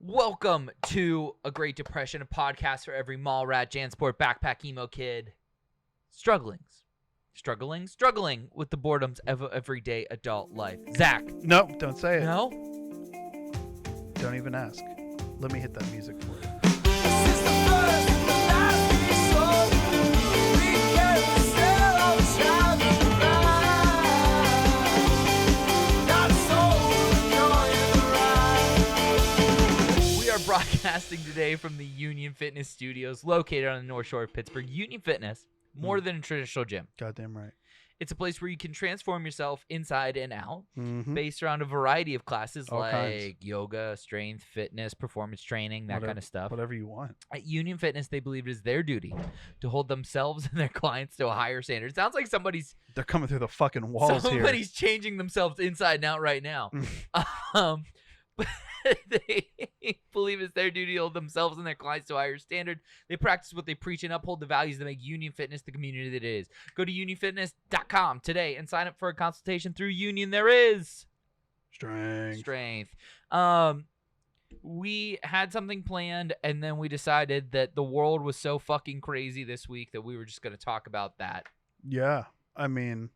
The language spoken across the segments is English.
Welcome to A Great Depression, a podcast for every mall rat, Jansport, backpack, emo kid struggling with the boredoms of everyday adult life. Zach. Nope, don't say it. No? Don't even ask. Let me hit that music for you. Broadcasting today from the Union Fitness Studios located on the North Shore of Pittsburgh. Union Fitness, more than a traditional gym. Goddamn right. It's a place where you can transform yourself inside and out based around a variety of classes like yoga, strength, fitness, performance training, that kind of stuff. Whatever you want. At Union Fitness, they believe it is their duty to hold themselves and their clients to a higher standard. It sounds like They're coming through the fucking walls here. Somebody's changing themselves inside and out right now. But they believe it's their duty to hold themselves and their clients to a higher standard. They practice what they preach and uphold the values that make Union Fitness the community that it is. Go to unionfitness.com today and sign up for a consultation through Union. There is strength. We had something planned, and then we decided that the world was so fucking crazy this week that we were just going to talk about that. Yeah, I mean,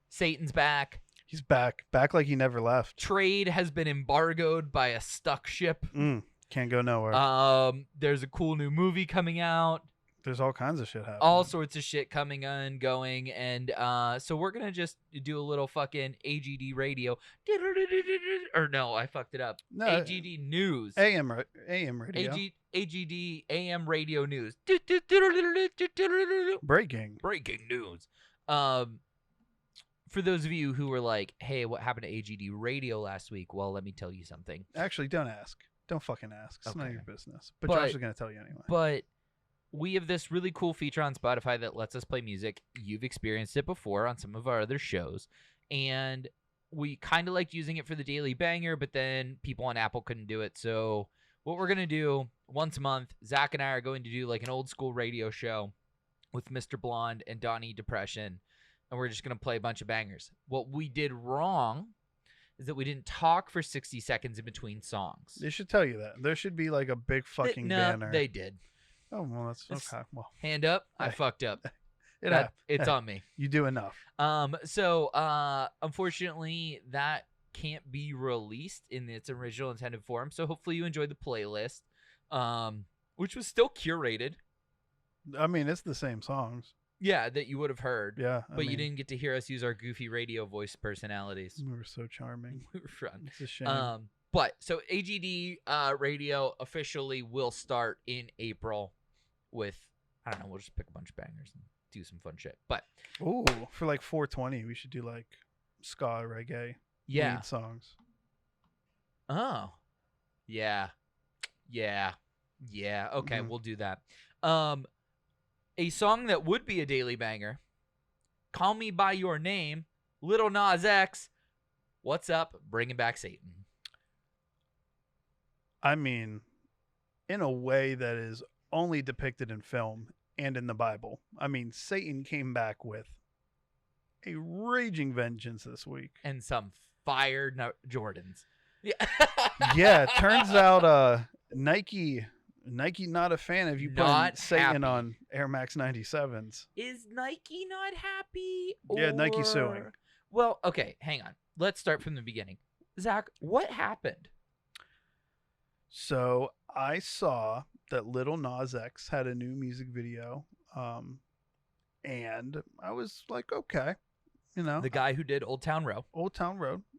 Satan's back. He's back like he never left. Trade has been embargoed by a stuck ship. Can't go nowhere. There's a cool new movie coming out. There's all kinds of shit happening. All sorts of shit coming and going. And so we're going to just do a little fucking AGD radio. Or no, I fucked it up. No, AGD news. AM radio. AGD AM radio news. Breaking news. For those of you who were like, hey, what happened to AGD radio last week? Well, let me tell you something. Actually, don't ask. Don't fucking ask. It's none of your business. But Josh is going to tell you anyway. But we have this really cool feature on Spotify that lets us play music. You've experienced it before on some of our other shows. And we kind of liked using it for the Daily Banger, but then people on Apple couldn't do it. So what we're going to do once a month, Zach and I are going to do like an old school radio show with Mr. Blonde and Donnie Depression. And we're just going to play a bunch of bangers. What we did wrong is that we didn't talk for 60 seconds in between songs. They should tell you that. There should be like a big fucking banner. No, they did. Oh, well, that's okay. Well, hand up. I fucked up. It's on me. You do enough. So unfortunately, that can't be released in its original intended form. So hopefully you enjoyed the playlist, which was still curated. I mean, it's the same songs. Yeah, that you would have heard. Yeah. But you didn't get to hear us use our goofy radio voice personalities. We were so charming. We were fun. It's a shame. But so AGD radio officially will start in April with, I don't know, we'll just pick a bunch of bangers and do some fun shit. But ooh, for like 420, we should do like ska, reggae, lead songs. Oh. Yeah. Okay, we'll do that. A song that would be a daily banger, Call Me By Your Name, Lil Nas X, What's Up, Bringing Back Satan. I mean, in a way that is only depicted in film and in the Bible. I mean, Satan came back with a raging vengeance this week. And some fire Jordans. Yeah. Yeah, it turns out Nike not a fan of you putting Satan on Air Max 97s. Is Nike not happy? Yeah, Nike suing. Well, okay, hang on. Let's start from the beginning. Zach, what happened? So I saw that Lil Nas X had a new music video, and I was like, okay, the guy who did Old Town Road.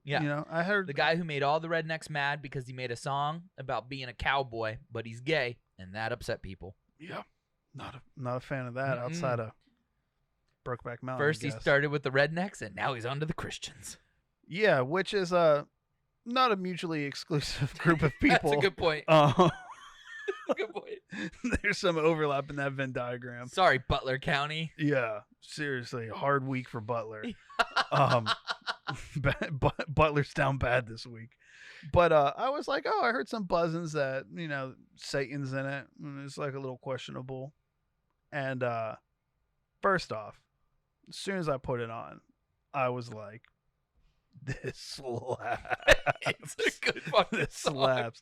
Yeah. I heard the guy who made all the rednecks mad because he made a song about being a cowboy, but he's gay, and that upset people. Yeah. Not a fan of that outside of Brokeback Mountain. First he started with the rednecks, and now he's on to the Christians. Yeah, which is not a mutually exclusive group of people. That's a good point. Good point. There's some overlap in that Venn diagram. Sorry, Butler County. Yeah, seriously, a hard week for Butler. Butler's down bad this week. But I was like, I heard some buzzings that, Satan's in it. And it's like a little questionable. And first off, as soon as I put it on, I was like, This slaps. It's a good fucking This song. slaps.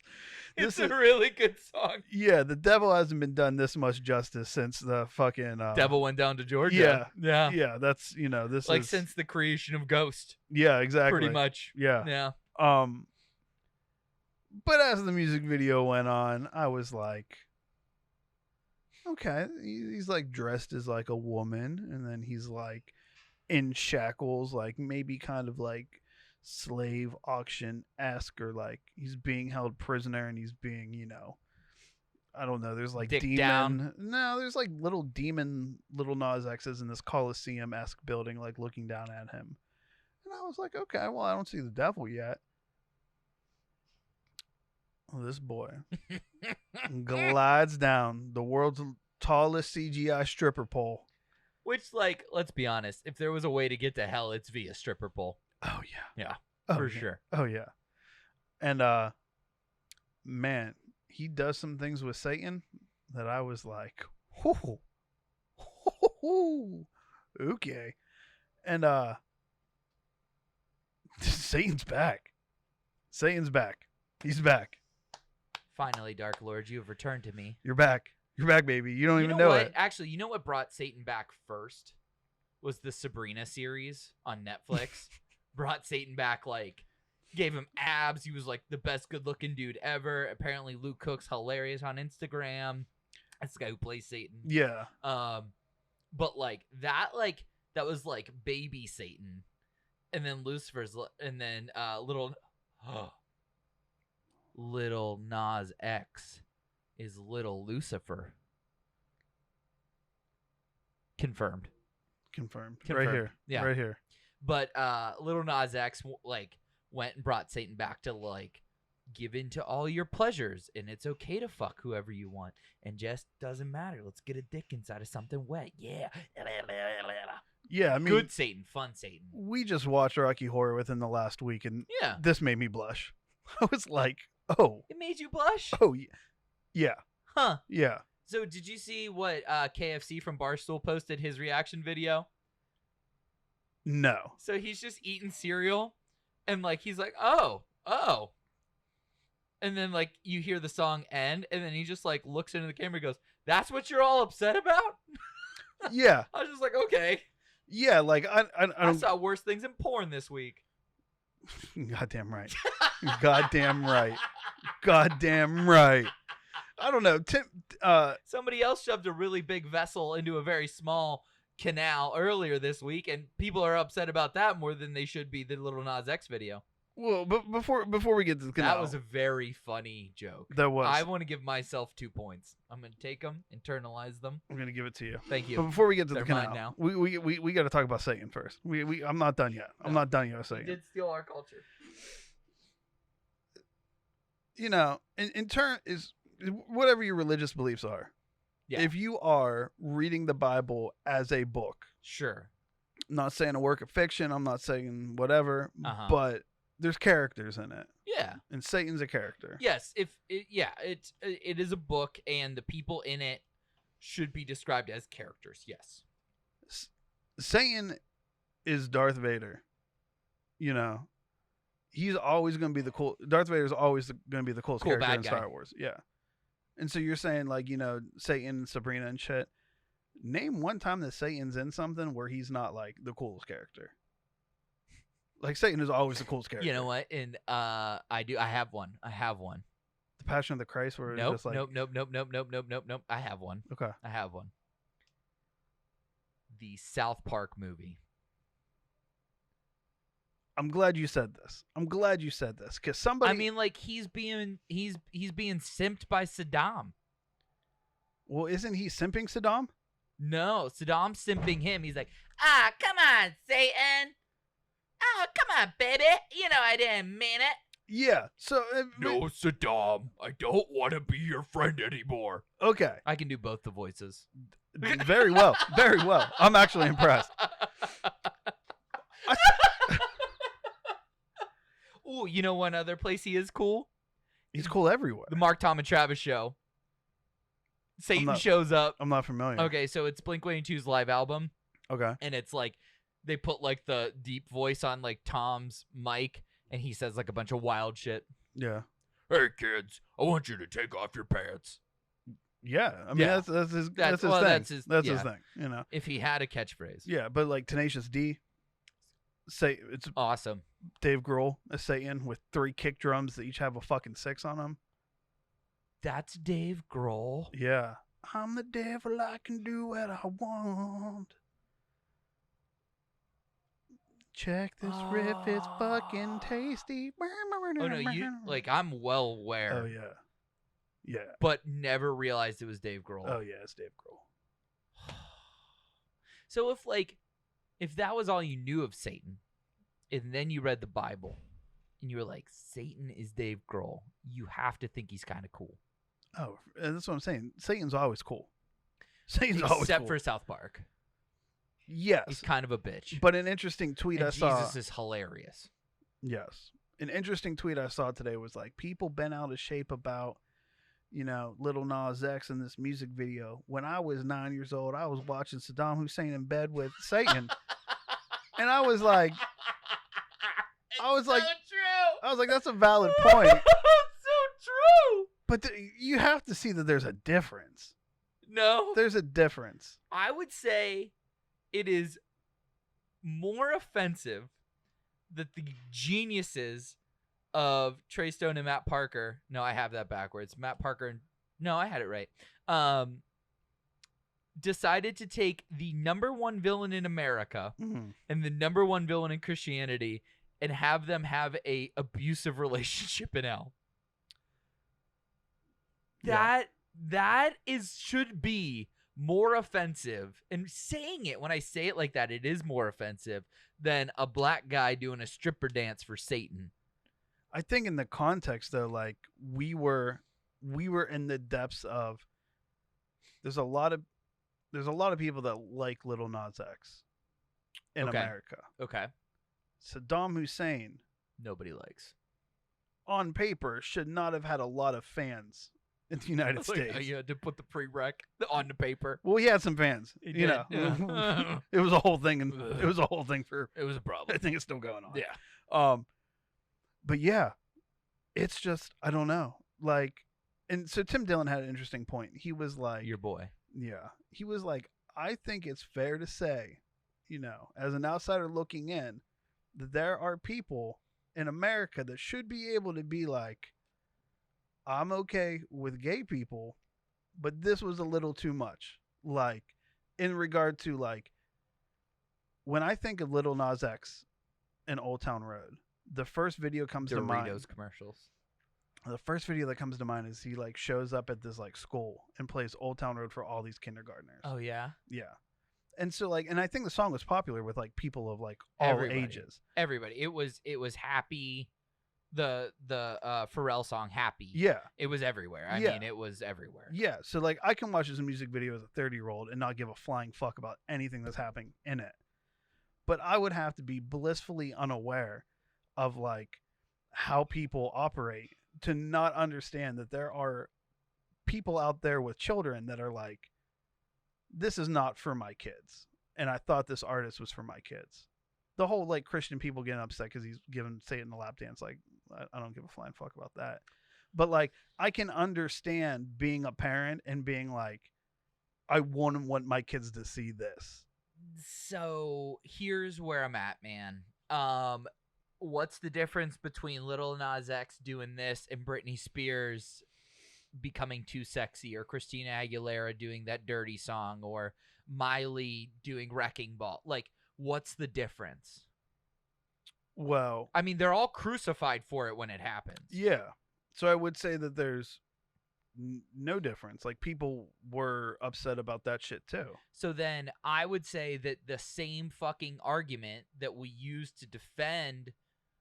It's This a is really good song. yeah. The devil hasn't been done this much justice since the fucking Devil went down to Georgia. Yeah. Yeah. Yeah, that's this Like is since the creation of Ghost. yeah, exactly. Pretty much. Yeah. Yeah. But as the music video went on, I was like, okay, he's like dressed as like a woman, and then he's like in shackles, like maybe kind of like slave auction-esque, or like he's being held prisoner and he's being, I don't know, there's like Dick demon. down. No, there's like little demon Lil Nas X's in this Coliseum-esque building, like looking down at him. And I was like, okay, well, I don't see the devil yet. Oh, this boy glides down the world's tallest CGI stripper pole. Which, like, let's be honest, if there was a way to get to hell, it's via stripper pole. Oh yeah. Yeah. Oh, For yeah. sure. Oh yeah. And man, he does some things with Satan that I was like, okay. And Satan's back. Satan's back. He's back. Finally, Dark Lord, you have returned to me. You're back. You're back, baby. You don't even know what? it. Actually, you know what brought Satan back first? Was the Sabrina series on Netflix. Brought Satan back, like, gave him abs. He was, like, the best good-looking dude ever. Apparently, Luke Cook's hilarious on Instagram. That's the guy who plays Satan. Yeah. But, like, that was, like, baby Satan. And then Lucifer's, and then Lil Nas X is Little Lucifer. Confirmed. Right here. Yeah. Right here. But Lil Nas X went and brought Satan back to, like, give in to all your pleasures, and it's okay to fuck whoever you want, and just doesn't matter. Let's get a dick inside of something wet. Yeah. Yeah, I mean, Good Satan, fun Satan. we just watched Rocky Horror within the last week, and Yeah. this made me blush. I was like, oh, It made you blush? yeah, Huh. yeah. So did you see what KFC from Barstool posted his reaction video? No. So he's just eating cereal, and, like, he's like, oh. And then, like, you hear the song end, and then he just, like, looks into the camera and goes, that's what you're all upset about? Yeah, I was just like, okay. yeah. Like I I don't. saw worse things in porn this week. Goddamn right. Goddamn right. Goddamn right. I don't know. Somebody else shoved a really big vessel into a very small canal earlier this week, and people are upset about that more than they should be the Lil Nas X video. Well, but before we get to the canal, That was a very funny joke. that was. I want to give myself 2 points. I'm going to take them, internalize them. I'm gonna give it to you. Thank you. But before we get to the They're mine canal, now. we got to talk about Satan first. I'm not done yet. I'm No. not done yet with You Satan. did steal our culture. In turn is whatever your religious beliefs are. Yeah. If you are reading the Bible as a book, Sure. I'm not saying a work of fiction, I'm not saying whatever, Uh-huh. but there's characters in it, Yeah. and Satan's a character. Yes. It is a book, and the people in it should be described as characters. Yes. Satan is Darth Vader. He's always going to be the cool. Darth Vader is always going to be the coolest Cool character bad in guy. Star Wars. Yeah. And so you're saying, like, Satan, Sabrina, and shit. Name one time that Satan's in something where he's not, like, the coolest character. Like, Satan is always the coolest character. You know what? And I have one. The Passion of the Christ, where it's Nope. just like, Nope. I have one. okay. I have one. The South Park movie. I'm glad you said this. Because somebody. I mean, like, he's being simped by Saddam. Well, isn't he simping Saddam? No, Saddam's simping him. He's like, come on, Satan. Oh, come on, baby. You know I didn't mean it. Yeah. So. Saddam. I don't want to be your friend anymore. Okay. I can do both the voices. Very well. Very well. I'm actually impressed. Ooh, you know one other place he is cool? He's cool everywhere. The Mark, Tom, and Travis show. Satan not- shows up. I'm not familiar. Okay, so it's Blink-182's live album, Okay. and it's like they put like the deep voice on like Tom's mic, and he says like a bunch of wild shit. Yeah. Hey kids, I want you to take off your pants. Yeah, I mean Yeah. that's his That's- thing. well, that's his- That's yeah. his thing, you know. If he had a catchphrase. Yeah, but like Tenacious D, say it's Awesome. Dave Grohl as Satan with 3 kick drums that each have a fucking 6 on them. That's Dave Grohl. Yeah, I'm the devil, I can do what I want. Check this riff, it's fucking tasty. Oh no, you like I'm well aware. Oh yeah, yeah. But never realized it was Dave Grohl. Oh yeah, it's Dave Grohl. So if that was all you knew of Satan, and then you read the Bible, and you were like, Satan is Dave Grohl, you have to think he's kind of cool. Oh, and that's what I'm saying. Satan's always cool. Satan's always Except cool. for South Park. Yes, He's kind of a bitch. but an interesting tweet And I saw. Jesus is hilarious. Yes. An interesting tweet I saw today was like, people bent out of shape about, Lil Nas X in this music video. When I was 9 years old, I was watching Saddam Hussein in bed with Satan. And I was like, so true. that's a valid point. so true. But you have to see that there's a difference. No. There's a difference. I would say it is more offensive that the geniuses of Trey Stone and Matt Parker. No, I have that backwards. Matt Parker and no, I had it right. Decided to take the #1 villain in America and the #1 villain in Christianity and have them have a abusive relationship in hell. Yeah. That should be more offensive, and saying it when I say it like that, it is more offensive than a black guy doing a stripper dance for Satan. I think in the context though, like we were in the depths of there's a lot of people that like Lil Nas X in Okay. America. Okay. Saddam Hussein Nobody likes. on paper should not have had a lot of fans in the United States. You had to put the prereq on the paper. Well, he had some fans. He you did, know, yeah. it was a whole thing, and it was a whole thing for. It was a problem. I think it's still going on. Yeah. But yeah, it's just I don't know. Like, and so Tim Dillon had an interesting point. He was like, Your boy. yeah, he was like, I think it's fair to say, as an outsider looking in, that there are people in America that should be able to be like, I'm okay with gay people, but this was a little too much. Like, in regard to like, when I think of Lil Nas X and Old Town Road, the first video comes to mind. Doritos commercials. The first video that comes to mind is he like shows up at this like school and plays Old Town Road for all these kindergartners. Oh yeah. Yeah. And so like, and I think the song was popular with like people of like all Everybody. ages. Everybody. It was happy. The Pharrell song Happy. Yeah. It was everywhere. I Yeah. mean, it was everywhere. Yeah. So like I can watch this music video as a 30-year-old and not give a flying fuck about anything that's happening in it. But I would have to be blissfully unaware of like how people operate to not understand that there are people out there with children that are like, this is not for my kids. And I thought this artist was for my kids. The whole like Christian people getting upset because he's giving Satan a lap dance. Like, I don't give a flying fuck about that. But like, I can understand being a parent and being like, I wouldn't want my kids to see this. So here's where I'm at, man. What's the difference between Lil Nas X doing this and Britney Spears becoming too sexy, or Christina Aguilera doing that dirty song, or Miley doing Wrecking Ball? Like, what's the difference? Well, I mean, they're all crucified for it when it happens. yeah. So I would say that there's no difference. Like, people were upset about that shit too. So then I would say that the same fucking argument that we use to defend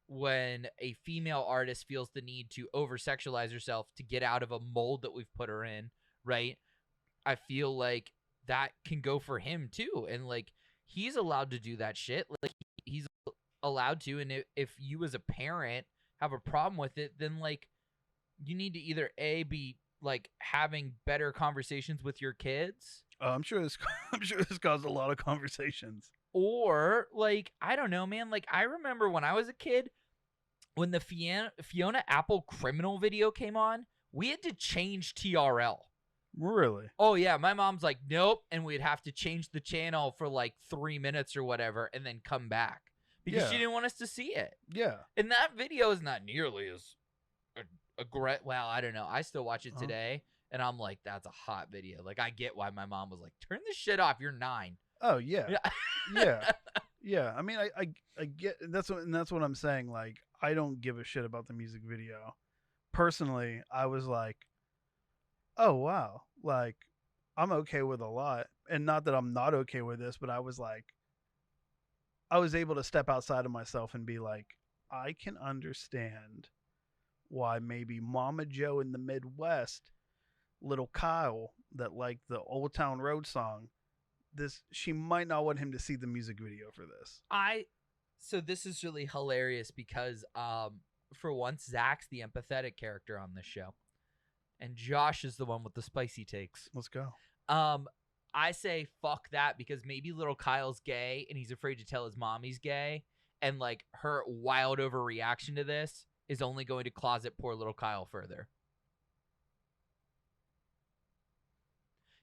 when a female artist feels the need to over-sexualize herself to get out of a mold that we've put her in, right? I feel like that can go for him too. And like, he's allowed to do that shit. Like, he's allowed to. And if you as a parent have a problem with it, then like, you need to either be like having better conversations with your kids. I'm sure this caused a lot of conversations. Or like, I don't know, man. Like, I remember when I was a kid, when the Fiona Apple criminal video came on, we had to change TRL. Really? Oh yeah, my mom's like, nope, and we'd have to change the channel for like 3 minutes or whatever, and then come back because Yeah. she didn't want us to see it. Yeah. And that video is not nearly as well, I don't know. I still watch it today, and I'm like, that's a hot video. Like, I get why my mom was like, turn this shit off. You're 9. Oh yeah. Yeah. Yeah. I mean, I get that's what I'm saying. Like, I don't give a shit about the music video. Personally, I was like, oh wow, like I'm okay with a lot, and not that I'm not okay with this, but I was like, I was able to step outside of myself and be like, I can understand why maybe Mama Joe in the Midwest, little Kyle that liked the Old Town Road song, she might not want him to see the music video for this. So this is really hilarious because for once, Zach's the empathetic character on this show, and Josh is the one with the spicy takes. Let's go. I say fuck that, because maybe little Kyle's gay and he's afraid to tell his mom he's gay, and like her wild overreaction to this is only going to closet poor little Kyle further.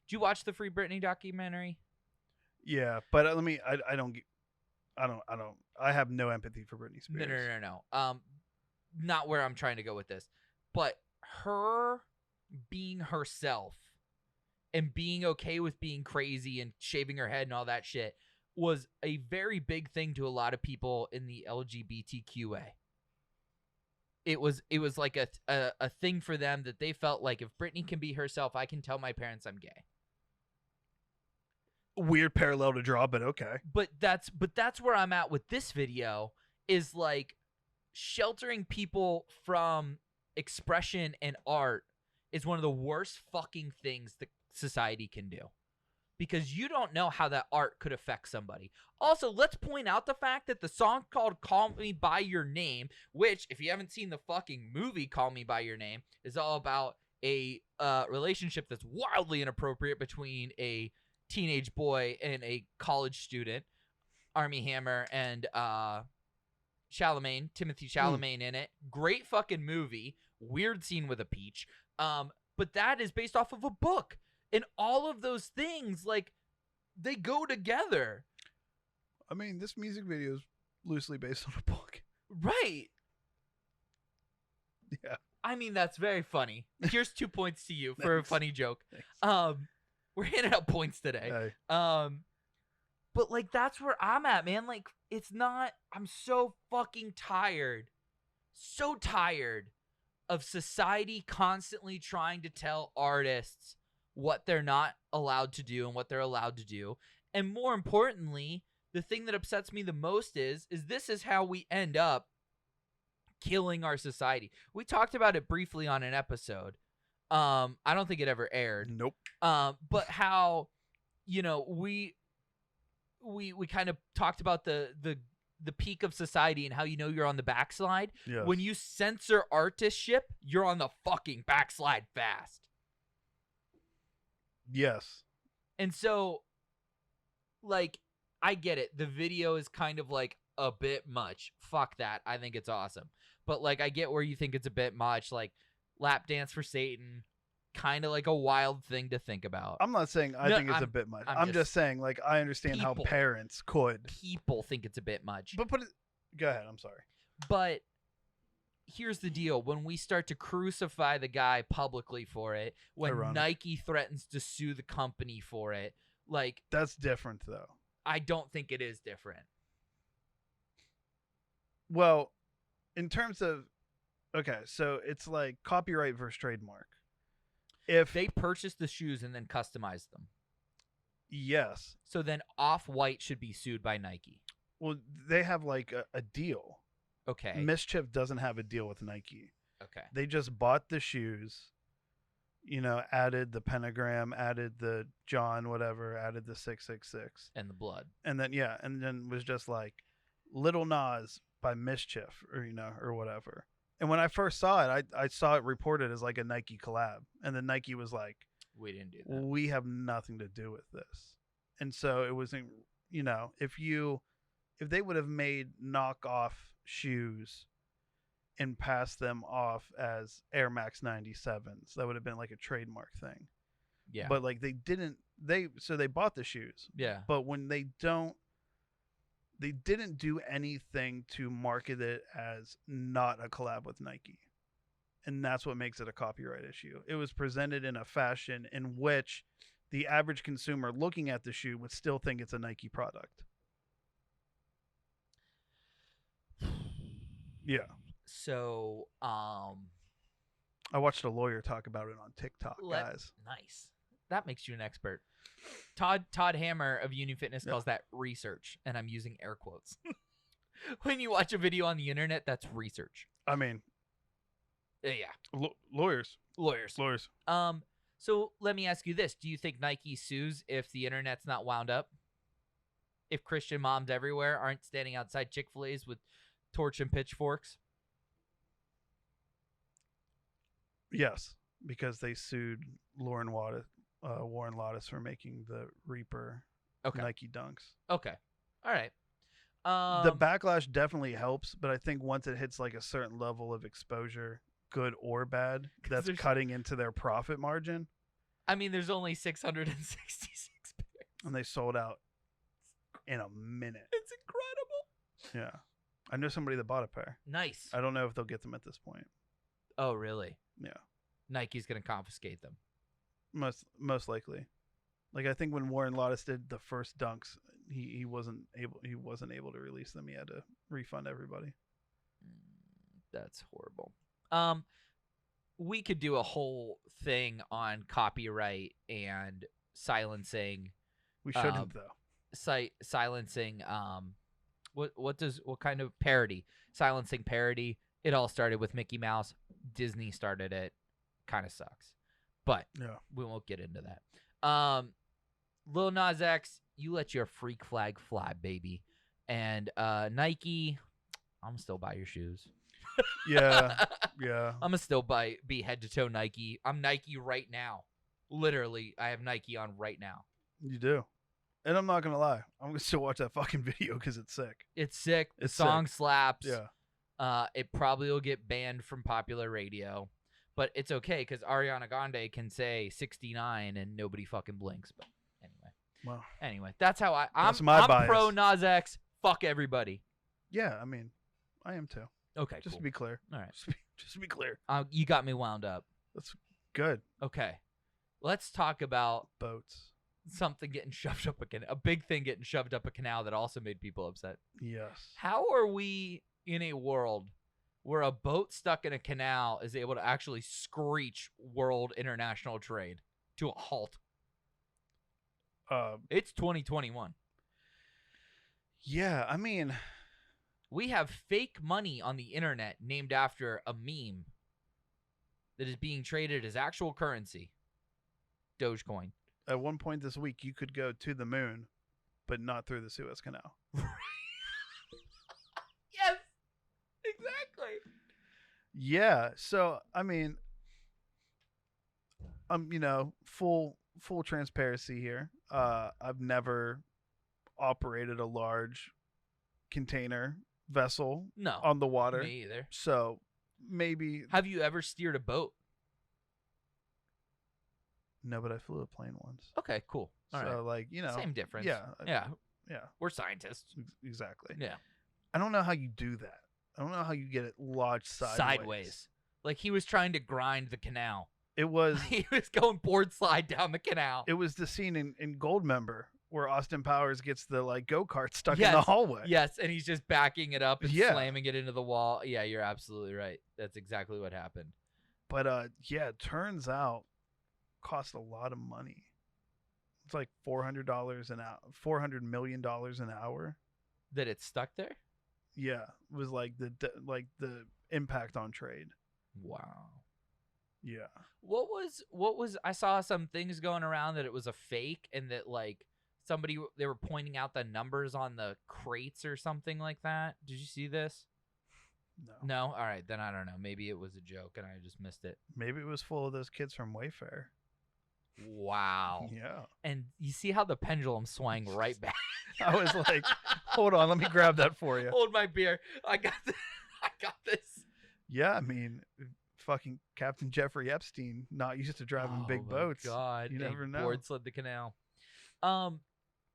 Did you watch the Free Britney documentary? Yeah, but I have no empathy for Britney Spears. No. Not where I'm trying to go with this, but her being herself and being okay with being crazy and shaving her head and all that shit was a very big thing to a lot of people in the LGBTQA. It was like a thing for them that they felt like, if Britney can be herself, I can tell my parents I'm gay. Weird parallel to draw, but okay. But that's where I'm at with this video, is like sheltering people from expression and art is one of the worst fucking things that society can do, because you don't know how that art could affect somebody. Also, let's point out the fact that the song called Call Me By Your Name, which, if you haven't seen the fucking movie Call Me By Your Name, is all about a relationship that's wildly inappropriate between a teenage boy and a college student, Armie Hammer and Timothy Chalamet in it. Great fucking movie. Weird scene with a peach. But that is based off of a book. And all of those things, like, they go together. I mean, this music video is loosely based on a book. Right. Yeah. I mean, that's very funny. Here's 2 points to you for a funny joke. Thanks. We're handing out points today. Hey. But like, that's where I'm at, man. Like, it's not, I'm so fucking tired. So tired of society constantly trying to tell artists what they're not allowed to do and what they're allowed to do. And more importantly, the thing that upsets me the most is this is how we end up killing our society. We talked about it briefly on an episode. I don't think it ever aired. Nope. But how, you know, we kind of talked about the peak of society and how, you know, you're on the backslide. Yes. When you censor artistship, you're on the fucking backslide fast. Yes. And so, like, I get it. The video is kind of like a bit much. Fuck that. I think it's awesome. But like, I get where you think it's a bit much. Like, lap dance for Satan, kind of like a wild thing to think about. I'm not saying I think it's a bit much. I'm just saying, like, I understand how parents could. People think it's a bit much. But go ahead. I'm sorry. But here's the deal. When we start to crucify the guy publicly for it, when Nike threatens to sue the company for it, like, that's different, though. I don't think it is different. Well, in terms of, okay, so it's like copyright versus trademark. If they purchase the shoes and then customize them. Yes. So then Off-White should be sued by Nike. Well, they have like a deal. Okay. Mischief doesn't have a deal with Nike. Okay. They just bought the shoes, you know, added the pentagram, added the John, whatever, added the 666. And the blood. And then was just like Lil Nas by Mischief, or, you know, or whatever. And when I first saw it, I saw it reported as like a Nike collab. And then Nike was like, we didn't do that. We have nothing to do with this. And so it wasn't, if they would have made knockoff shoes and passed them off as Air Max 97s, that would have been like a trademark thing. Yeah. But like they didn't. They bought the shoes. Yeah. But when they didn't do anything to market it as not a collab with Nike. And that's what makes it a copyright issue. It was presented in a fashion in which the average consumer looking at the shoe would still think it's a Nike product. Yeah. So, I watched a lawyer talk about it on TikTok, guys. Nice. That makes you an expert. Todd Hammer of Union Fitness calls that research, and I'm using air quotes. When you watch a video on the internet, that's research. I mean, yeah. Lawyers. So let me ask you this. Do you think Nike sues if the internet's not wound up? If Christian moms everywhere aren't standing outside Chick-fil-A's with torch and pitchforks? Yes, because they sued Warren Lotus for making the Reaper Nike Dunks. Okay. All right. The backlash definitely helps, but I think once it hits like a certain level of exposure, good or bad, that's cutting into their profit margin. I mean, there's only 666 pairs. And they sold out in a minute. It's incredible. Yeah. I know somebody that bought a pair. Nice. I don't know if they'll get them at this point. Oh, really? Yeah. Nike's going to confiscate them. Most likely. Like I think when Warren Lotus did the first dunks, he wasn't able to release them. He had to refund everybody. That's horrible. We could do a whole thing on copyright and silencing. We shouldn't though. Silencing what kind of parody? Silencing parody. It all started with Mickey Mouse. Disney started it. Kind of sucks. But we won't get into that. Lil Nas X, you let your freak flag fly, baby. And Nike, I'm gonna still buy your shoes. Yeah. I'm gonna still be head to toe Nike. I'm Nike right now. Literally, I have Nike on right now. You do. And I'm not gonna lie, I'm gonna still watch that fucking video because it's sick. It's sick. The song slaps. Yeah. It probably will get banned from popular radio, but it's okay because Ariana Grande can say 69 and nobody fucking blinks. But anyway, that's how I'm pro Nas X. Fuck everybody. Yeah, I mean, I am too. Okay, just to be clear. All right, just to be clear. You got me wound up. That's good. Okay, let's talk about boats. Something getting shoved up a big thing getting shoved up a canal that also made people upset. Yes. How are we in a world where a boat stuck in a canal is able to actually screech world international trade to a halt? It's 2021. Yeah, I mean, we have fake money on the internet named after a meme that is being traded as actual currency. Dogecoin. At one point this week, you could go to the moon, but not through the Suez Canal. Yes, exactly. Yeah. So, I mean, full transparency here. I've never operated a large container vessel on the water. Me either. So maybe. Have you ever steered a boat? No, but I flew a plane once. Okay, cool. All right. Same difference. Yeah. We're scientists. Exactly. Yeah. I don't know how you do that. I don't know how you get it lodged sideways. Like he was trying to grind the canal. It was. He was going board slide down the canal. It was the scene in Goldmember where Austin Powers gets the go-kart stuck in the hallway. Yes, and he's just backing it up and slamming it into the wall. Yeah, you're absolutely right. That's exactly what happened. But it turns out cost a lot of money. It's like $400 an hour, $400 million an hour. That it's stuck there? Yeah, it was like the impact on trade. Wow. Yeah. What was I saw some things going around that it was a fake and that they were pointing out the numbers on the crates or something like that. Did you see this? No? All right, then I don't know. Maybe it was a joke and I just missed it. Maybe it was full of those kids from Wayfair. Wow. Yeah. And you see how the pendulum swung right back. I was like, hold on, let me grab that for you. Hold my beer. I got this. I got this. Yeah, I mean, fucking Captain Jeffrey Epstein, not used to driving big boats. God, You never know. Board slid the canal.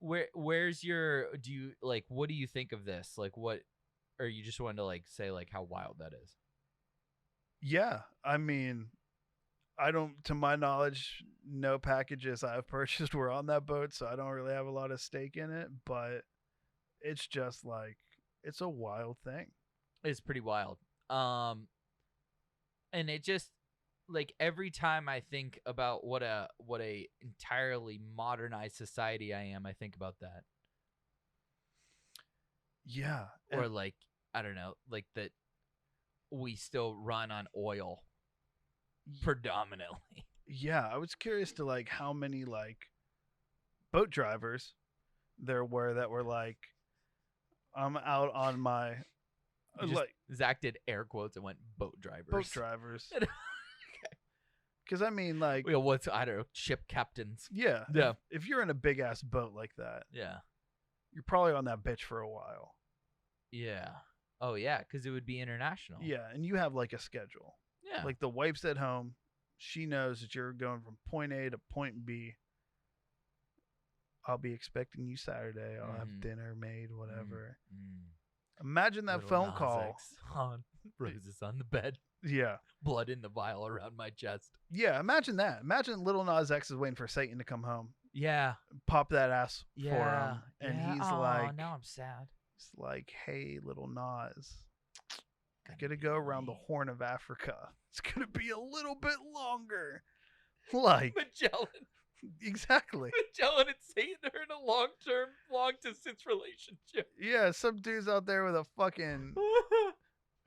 Where's your? Do you like? What do you think of this? Like, what? Or you just want to like say like how wild that is? Yeah, I mean, I don't, to my knowledge, no packages I've purchased were on that boat, so I don't really have a lot of stake in it. But it's just like, it's a wild thing. It's pretty wild. And it just like every time I think about what a entirely modernized society I am, I think about that. Yeah. Or like I don't know, like that we still run on oil predominantly. Yeah, I was curious to like how many like boat drivers there were that were like, I'm out on my like Zach did air quotes and went boat drivers. Boat drivers. Because I mean, like, what's I don't know, ship captains. Yeah, yeah. If you're in a big ass boat like that, yeah, you're probably on that bitch for a while. Yeah. Oh yeah, because it would be international. Yeah, and you have like a schedule. Yeah. Like the wife's at home, she knows that you're going from point A to point B. I'll be expecting you Saturday. I'll have dinner made, whatever. Imagine that Lil phone Nas call. X on roses on the bed. Yeah. Blood in the vial around my chest. Yeah, imagine that. Imagine Lil Nas X is waiting for Satan to come home. Yeah. Pop that ass for Yeah. him. And Yeah. he's Oh, like, now I'm sad. he's like, hey, Lil Nas, I gotta go around the Horn of Africa. It's gonna be a little bit longer. Like Magellan. Exactly. Magellan and Satan are in a long distance relationship. Yeah, some dude's out there with a fucking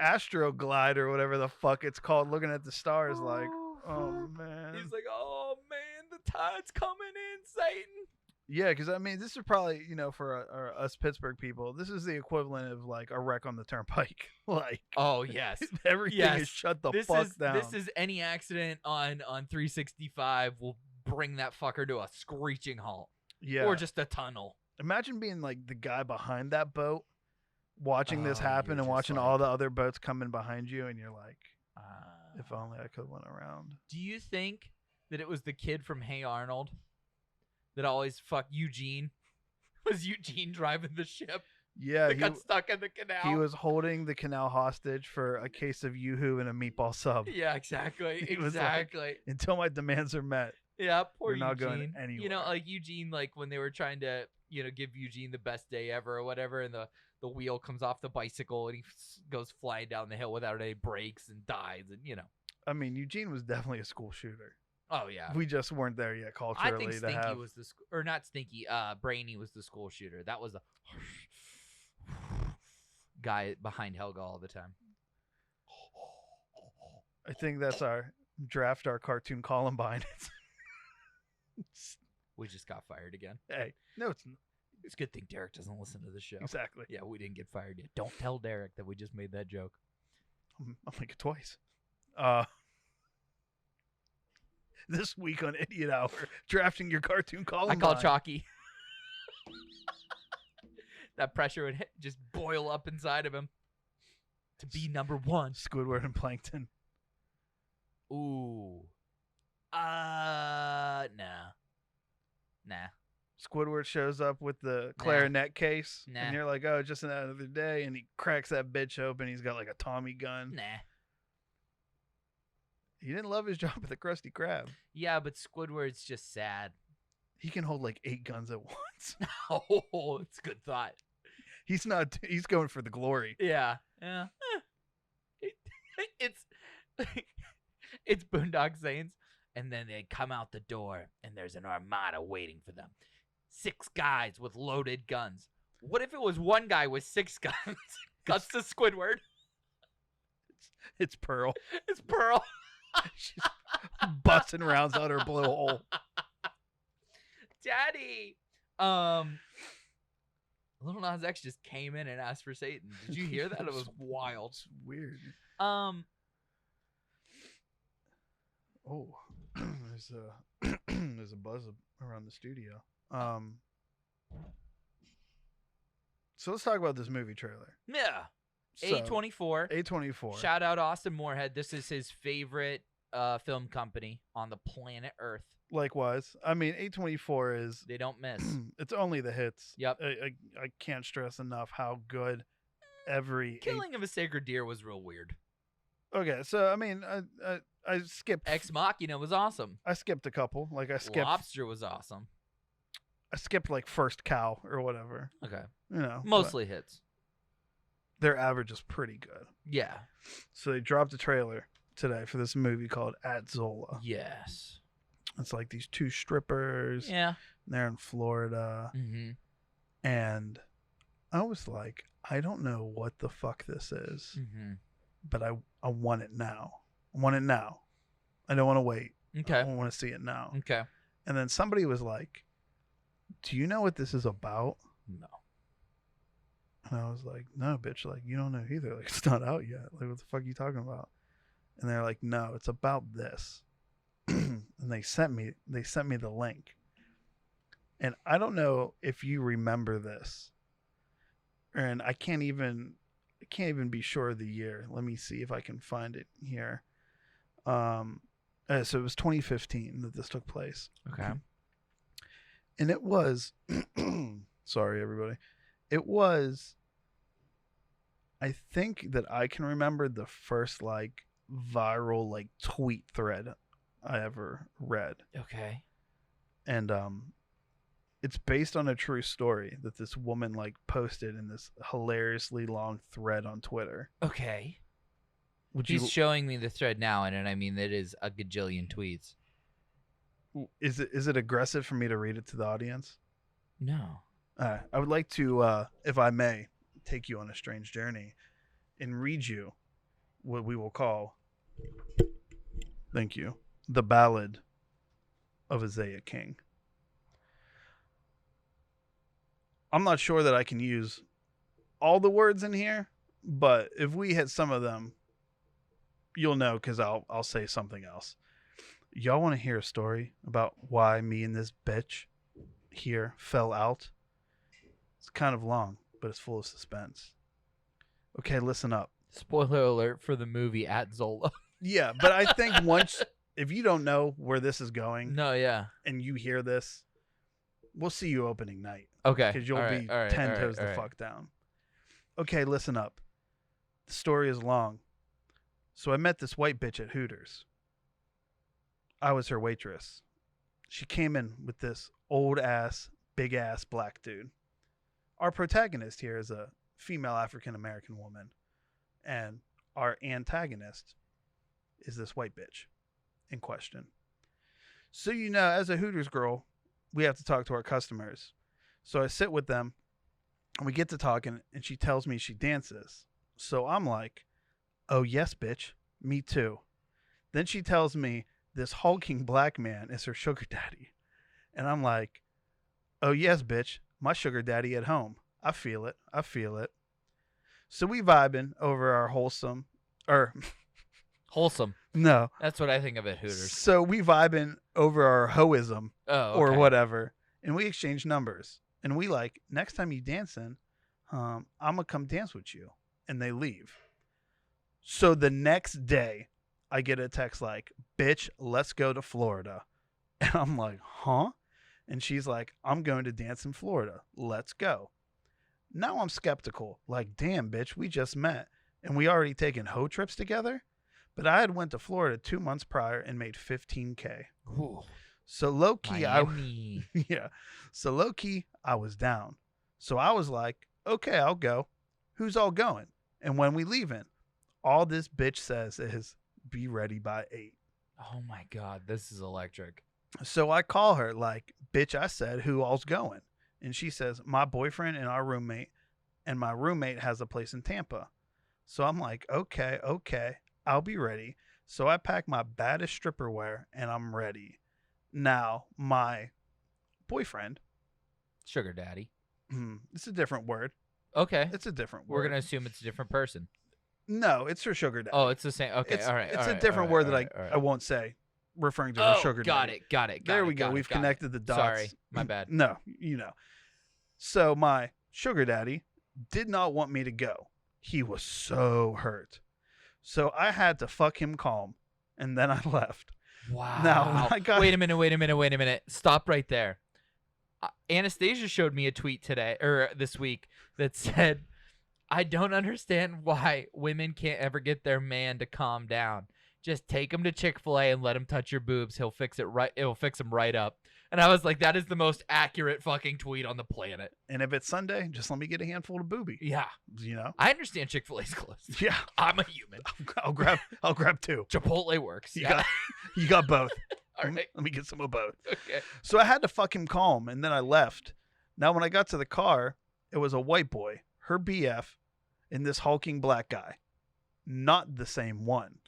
Astroglide or whatever the fuck it's called, looking at the stars like, oh man. He's like, oh man, the tide's coming in, Satan. Yeah, because I mean, this is probably, you know, for us Pittsburgh people, this is the equivalent of like a wreck on the turnpike. Like, oh yes, everything is shut the fuck down. This is any accident on 365 will bring that fucker to a screeching halt. Yeah, or just a tunnel. Imagine being like the guy behind that boat, watching this happen and watching like, all the other boats coming behind you, and you're like, if only I could went around. Do you think that it was the kid from Hey Arnold that always fucked Eugene? Was Eugene driving the ship? Yeah, he got stuck in the canal. He was holding the canal hostage for a case of Yoo-hoo and a meatball sub. Yeah, exactly. Exactly. Like, until my demands are met. Yeah, poor We're not Eugene. going anywhere. You know, like Eugene, like when they were trying to, you know, give Eugene the best day ever or whatever, and the wheel comes off the bicycle and he goes flying down the hill without any brakes and dies, and you know. I mean, Eugene was definitely a school shooter. Oh yeah, we just weren't there yet culturally. I think Stinky was the or not Stinky. Brainy was the school shooter. That was the guy behind Helga all the time. I think that's our cartoon Columbine. We just got fired again. Hey, no, it's a good thing Derek doesn't listen to the show. Exactly. Yeah, we didn't get fired yet. Don't tell Derek that we just made that joke. I'll make it twice. This week on Idiot Hour, drafting your cartoon Columbine. I call Chalky. That pressure would just boil up inside of him to be number one. Squidward and Plankton. Ooh. Nah. Squidward shows up with the clarinet case, and you're like, oh, just another day, and he cracks that bitch open. He's got like a Tommy gun. Nah. He didn't love his job at the Krusty Krab. Yeah, but Squidward's just sad. He can hold like 8 guns at once. Oh, it's a good thought. He's going for the glory. Yeah. Yeah. It's Boondock Saints. And then they come out the door, and there's an armada waiting for them. 6 guys with loaded guns. What if it was one guy with 6 guns? Cuts to Squidward. It's Pearl. It's Pearl. She's busting rounds out her blowhole. Daddy. Lil Nas X just came in and asked for Satan. Did you hear that? It was wild. It's weird. Oh, there's There's a buzz around the studio. So let's talk about this movie trailer. Yeah. So, A24. A24. Shout out Austin Moorhead. This is his favorite film company on the planet Earth. Likewise. I mean, A24 is... They don't miss. It's only the hits. Yep. I can't stress enough how good every... Killing of a Sacred Deer was real weird. Okay, so, I mean, I skipped... Ex Machina was awesome. I skipped a couple. Like, I skipped... Lobster was awesome. I skipped, like, First Cow or whatever. Okay. You know. Mostly hits. Their average is pretty good. Yeah. So they dropped a trailer today for this movie called At Zola. Yes. It's like these two strippers. Yeah. They're in Florida. Mm-hmm. And I was like, I don't know what the fuck this is, but I want it now. I want it now. I don't want to wait. Okay. I want to see it now. Okay. And then somebody was like, do you know what this is about? No. And I was like, no, bitch. Like, you don't know either. Like, it's not out yet. Like, what the fuck are you talking about? And they're like, no, it's about this. And they sent me the link. And I don't know if you remember this. And I can't even be sure of the year. Let me see if I can find it here. So it was 2015 that this took place. Okay. And it was sorry everybody. It was, I think that I can remember the first like viral like tweet thread I ever read. Okay. And it's based on a true story that this woman like posted in this hilariously long thread on Twitter. Okay. Would He's you showing me the thread now, and I mean it is a gajillion tweets. Is it aggressive for me to read it to the audience? No. I would like to, if I may, take you on a strange journey and read you what we will call, thank you, the Ballad of Isaiah King. I'm not sure that I can use all the words in here, but if we hit some of them, you'll know because I'll say something else. Y'all want to hear a story about why me and this bitch here fell out? It's kind of long, but it's full of suspense. Okay, listen up. Spoiler alert for the movie At Zola. Yeah, but I think once, if you don't know where this is going, No, yeah. and you hear this, we'll see you opening night. Okay. Because you'll All be right, 10 toes the fuck down. Okay, listen up. The story is long. So I met this white bitch at Hooters. I was her waitress. She came in with this old ass, big ass black dude. Our protagonist here is a female African American woman. And our antagonist is this white bitch in question. So, you know, as a Hooters girl, we have to talk to our customers. So I sit with them and we get to talking and she tells me she dances. So I'm like, oh yes, bitch, me too. Then she tells me this hulking black man is her sugar daddy. And I'm like, oh yes, bitch, my sugar daddy at home. I feel it. So we vibing over our wholesome. No. That's what I think of at Hooters. So we vibing over our hoism or whatever. And we exchange numbers. And we like, next time you dancing, I'm going to come dance with you. And they leave. So the next day, I get a text like, bitch, let's go to Florida. And I'm like, huh? And she's like, I'm going to dance in Florida. Let's go. Now I'm skeptical. Like, damn, bitch, we just met. And we already taken hoe trips together? But I had went to Florida 2 months prior and made $15K. Ooh. So low-key, Miami. So low-key, I was down. So I was like, okay, I'll go. Who's all going? And when we leaving, all this bitch says is, be ready by 8. Oh my God, this is electric. So I call her like, bitch, I said, who all's going? And she says, my boyfriend and our roommate, and my roommate has a place in Tampa. So I'm like, okay, I'll be ready. So I pack my baddest stripper wear and I'm ready. Now, my boyfriend. Sugar daddy. It's a different word. Okay. It's a different word. We're going to assume it's a different person. No, it's her sugar daddy. Oh, it's the same. Okay, all right. It's a different word that I won't say referring to her sugar got daddy. it. There we go. We've connected the dots. Sorry, my bad. No, So my sugar daddy did not want me to go. He was so hurt. So I had to fuck him calm, and then I left. Wow. Now, when I got... Wait a minute. Stop right there. Anastasia showed me a tweet this week that said, I don't understand why women can't ever get their man to calm down. Just take him to Chick-fil-A and let him touch your boobs. He'll fix him right up. And I was like, that is the most accurate fucking tweet on the planet. And if it's Sunday, just let me get a handful of boobie. Yeah. I understand Chick-fil-A's closed. Yeah. I'm a human. I'll grab two. Chipotle works. You got both. All right. Let me get some of both. Okay. So I had to fuck him calm, and then I left. Now, when I got to the car, it was a white boy, her BF, and this hulking black guy. Not the same one.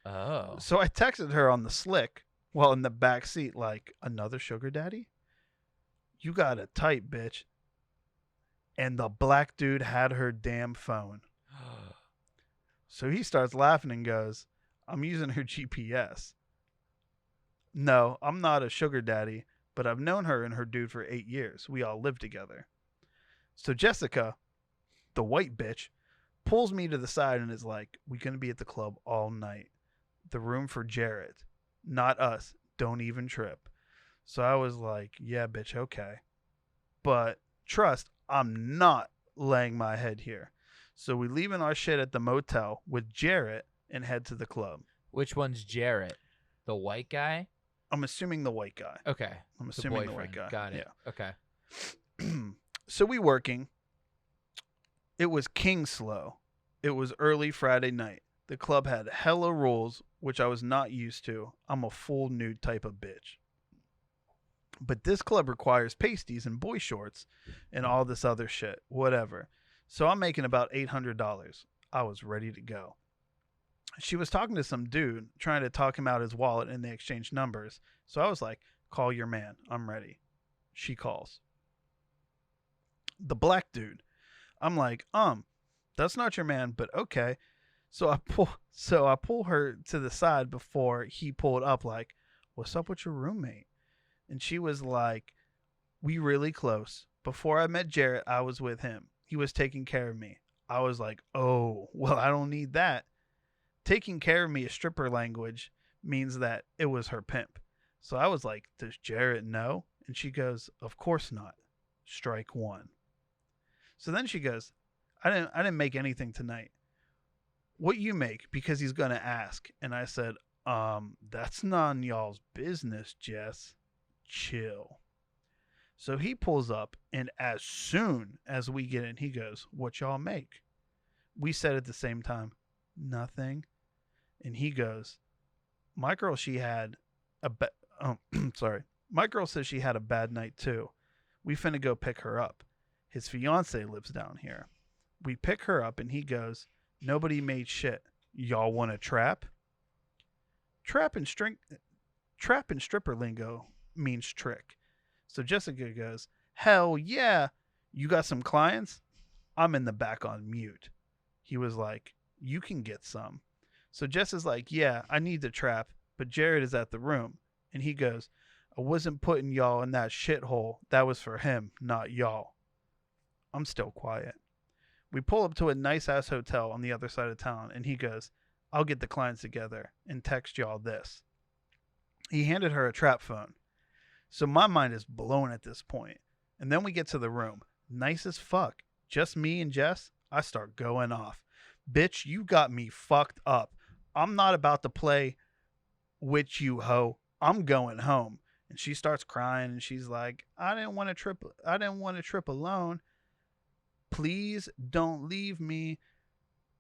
Oh. So I texted her on the slick while in the back seat, like, another sugar daddy? You got it tight, bitch. And the black dude had her damn phone. So he starts laughing and goes, I'm using her GPS. No, I'm not a sugar daddy, but I've known her and her dude for 8 years. We all live together. So Jessica, the white bitch, pulls me to the side and is like, we're going to be at the club all night. The room for Jared, not us. Don't even trip. So I was like, yeah, bitch, okay. But trust, I'm not laying my head here. So we leaving our shit at the motel with Jarrett and head to the club. Which one's Jarrett? The white guy? I'm assuming the white guy. Okay. I'm assuming the white guy. Got it. Yeah. Okay. So we working. It was king slow. It was early Friday night. The club had hella rules, which I was not used to. I'm a full nude type of bitch. But this club requires pasties and boy shorts and all this other shit. Whatever. So I'm making about $800. I was ready to go. She was talking to some dude, trying to talk him out his wallet, and they exchanged numbers. So I was like, call your man. I'm ready. She calls. The black dude. I'm like, that's not your man, but okay. So I pull her to the side before he pulled up, like, what's up with your roommate? And she was like, we really close. Before I met Jarrett, I was with him. He was taking care of me. I was like, oh, well, I don't need that. Taking care of me is stripper language, means that it was her pimp. So I was like, does Jarrett know? And she goes, of course not. Strike one. So then she goes, I didn't make anything tonight. What you make? Because he's going to ask. And I said, that's none y'all's business, Jess. Chill. So he pulls up, and as soon as we get in, he goes, what y'all make? We said at the same time, nothing. And he goes, my girl, my girl says she had a bad night too. We finna go pick her up. His fiance lives down here. We pick her up, and he goes, nobody made shit. Y'all want to trap? Trap and stripper lingo means trick. So Jessica goes, hell yeah. You got some clients? I'm in the back on mute. He was like, you can get some. So Jess is like, yeah, I need the trap, but Jared is at the room. And he goes, I wasn't putting y'all in that shithole. That was for him, not y'all. I'm still quiet. We pull up to a nice-ass hotel on the other side of town, and he goes, I'll get the clients together and text y'all this. He handed her a trap phone. So my mind is blown at this point. And then we get to the room. Nice as fuck. Just me and Jess. I start going off. Bitch, you got me fucked up. I'm not about to play with you, ho. I'm going home. And she starts crying, and she's like, I didn't want to trip alone. Please don't leave me.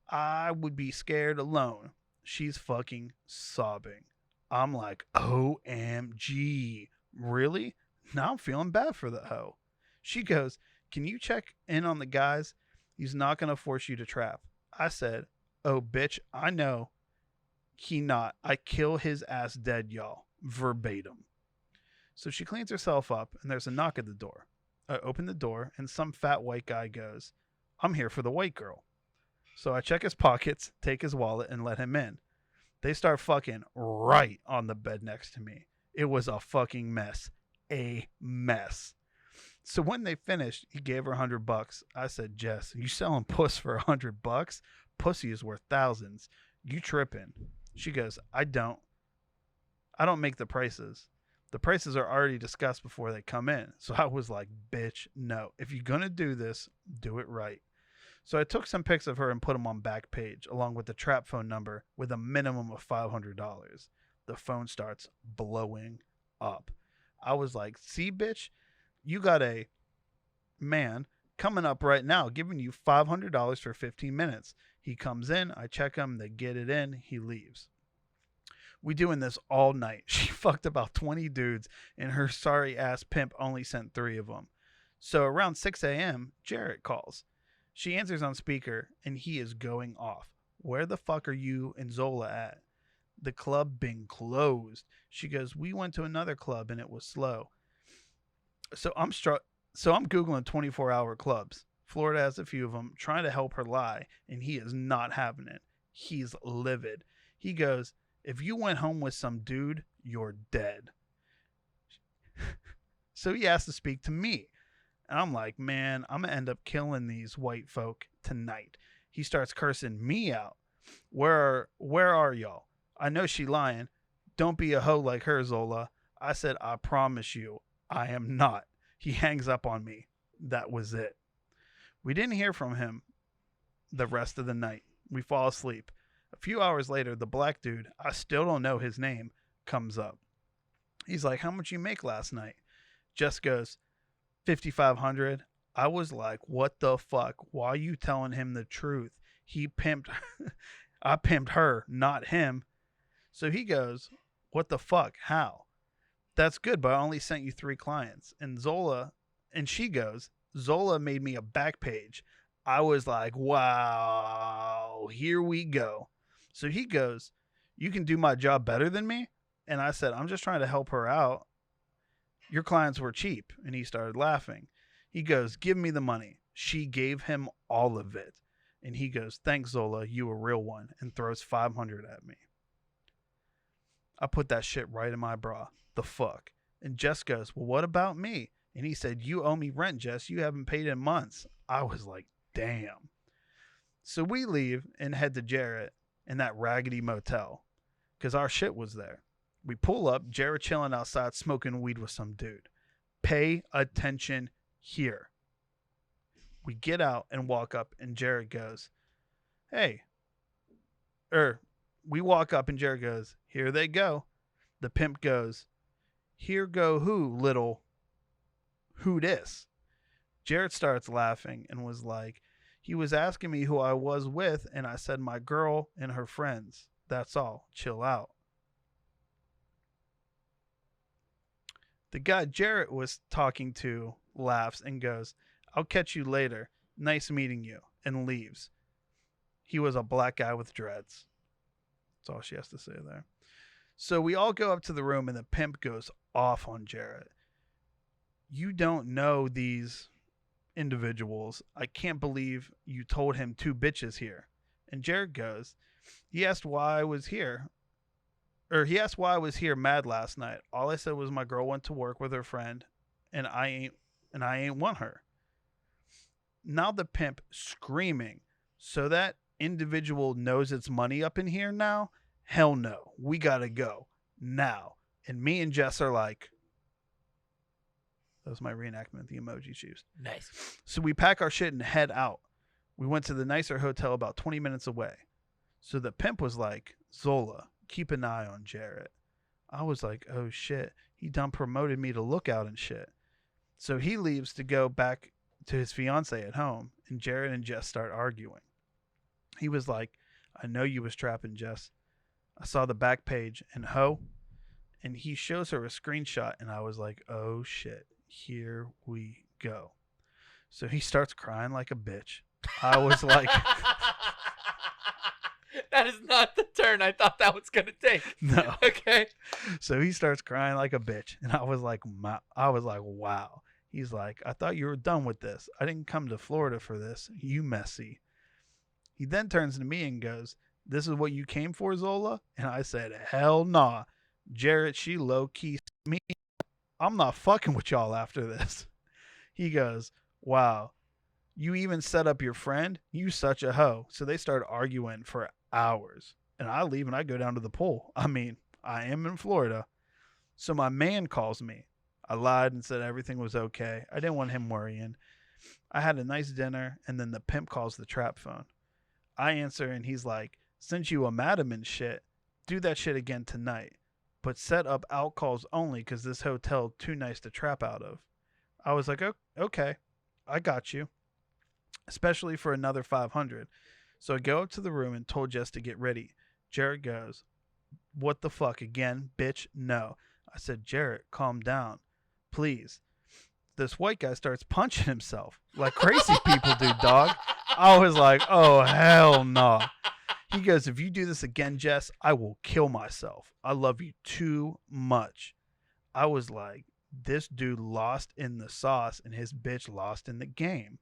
I would be scared alone. She's fucking sobbing. I'm like, OMG. Really? Now I'm feeling bad for the hoe. She goes, can you check in on the guys? He's not going to force you to trap. I said, oh, bitch, I know. He not. I kill his ass dead, y'all. Verbatim. So she cleans herself up, and there's a knock at the door. I open the door, and some fat white guy goes, I'm here for the white girl. So I check his pockets, take his wallet, and let him in. They start fucking right on the bed next to me. It was a fucking mess. A mess. So when they finished, he gave her $100. I said, Jess, you selling puss for $100? Pussy is worth thousands. You tripping. She goes, I don't make the prices. The prices are already discussed before they come in. So I was like, bitch, no. If you're going to do this, do it right. So I took some pics of her and put them on Backpage, along with the trap phone number with a minimum of $500. The phone starts blowing up. I was like, see, bitch, you got a man coming up right now giving you $500 for 15 minutes. He comes in, I check him, they get it in, he leaves. We doing this all night. She fucked about 20 dudes, and her sorry ass pimp only sent 3 of them. So around 6 a.m., Jarrett calls. She answers on speaker, and he is going off. Where the fuck are you and Zola at? The club been closed. She goes, we went to another club, and it was slow. So I'm Googling 24-hour clubs. Florida has a few of them, trying to help her lie, and he is not having it. He's livid. He goes, if you went home with some dude, you're dead. So he has to speak to me. And I'm like, man, I'm going to end up killing these white folk tonight. He starts cursing me out. Where are y'all? I know she lying. Don't be a hoe like her, Zola. I said, I promise you, I am not. He hangs up on me. That was it. We didn't hear from him the rest of the night. We fall asleep. A few hours later, the black dude, I still don't know his name, comes up. He's like, how much you make last night? Jess goes, $5,500. I was like, what the fuck? Why are you telling him the truth? I pimped her, not him. So he goes, what the fuck? How? That's good, but I only sent you 3 clients. And she goes, Zola made me a Backpage. I was like, wow, here we go. So he goes, you can do my job better than me? And I said, I'm just trying to help her out. Your clients were cheap. And he started laughing. He goes, give me the money. She gave him all of it. And he goes, thanks, Zola, you a real one, and throws $500 at me. I put that shit right in my bra. The fuck? And Jess goes, well, what about me? And he said, you owe me rent, Jess. You haven't paid in months. I was like, damn. So we leave and head to Jarrett in that raggedy motel because our shit was there. We pull up, Jarrett chilling outside smoking weed with some dude. Pay attention here. We get out and walk up, and Jarrett goes, hey. We walk up, and Jarrett goes, here they go. The pimp goes, here go who, little? Who dis? Jarrett starts laughing and was like, he was asking me who I was with, and I said my girl and her friends. That's all. Chill out. The guy Jarrett was talking to laughs and goes, I'll catch you later. Nice meeting you, and leaves. He was a black guy with dreads. That's all she has to say there. So we all go up to the room, and the pimp goes off on Jarrett. You don't know these individuals. I can't believe you told him 2 bitches here. And Jarrett goes, he asked why I was here mad last night. All I said was my girl went to work with her friend, and I ain't want her. Now the pimp screaming, so that individual knows it's money up in here now? Hell no. We gotta go. Now. And me and Jess are like, that was my reenactment of the emoji shoes. Nice. So we pack our shit and head out. We went to the nicer hotel about 20 minutes away. So the pimp was like, Zola, keep an eye on Jarrett. I was like, oh shit. He done promoted me to lookout and shit. So he leaves to go back to his fiance at home, and Jarrett and Jess start arguing. He was like, I know you was trapping, Jess. I saw the back page, and and he shows her a screenshot, and I was like, oh shit, here we go. So he starts crying like a bitch. I was like, that is not the turn I thought that was going to take. No. Okay. So he starts crying like a bitch, and I was like, wow. He's like, I thought you were done with this. I didn't come to Florida for this. You messy. He then turns to me and goes, This is what you came for, Zola? And I said, hell nah. Jarrett, she low key me. I'm not fucking with y'all after this. He goes, wow, you even set up your friend? You such a hoe. So they start arguing for hours. And I leave and I go down to the pool. I mean, I am in Florida. So my man calls me. I lied and said everything was okay. I didn't want him worrying. I had a nice dinner, and then the pimp calls the trap phone. I answer, and he's like, since you a madam and shit, do that shit again tonight. But set up out calls only because this hotel too nice to trap out of. I was like, okay, I got you. Especially for another 500. So I go up to the room and told Jess to get ready. Jarrett goes, what the fuck again, bitch? No. I said, Jarrett, calm down. Please. This white guy starts punching himself like crazy people do, dog. I was like, oh, hell no. He goes, if you do this again, Jess, I will kill myself. I love you too much. I was like, this dude lost in the sauce and his bitch lost in the game.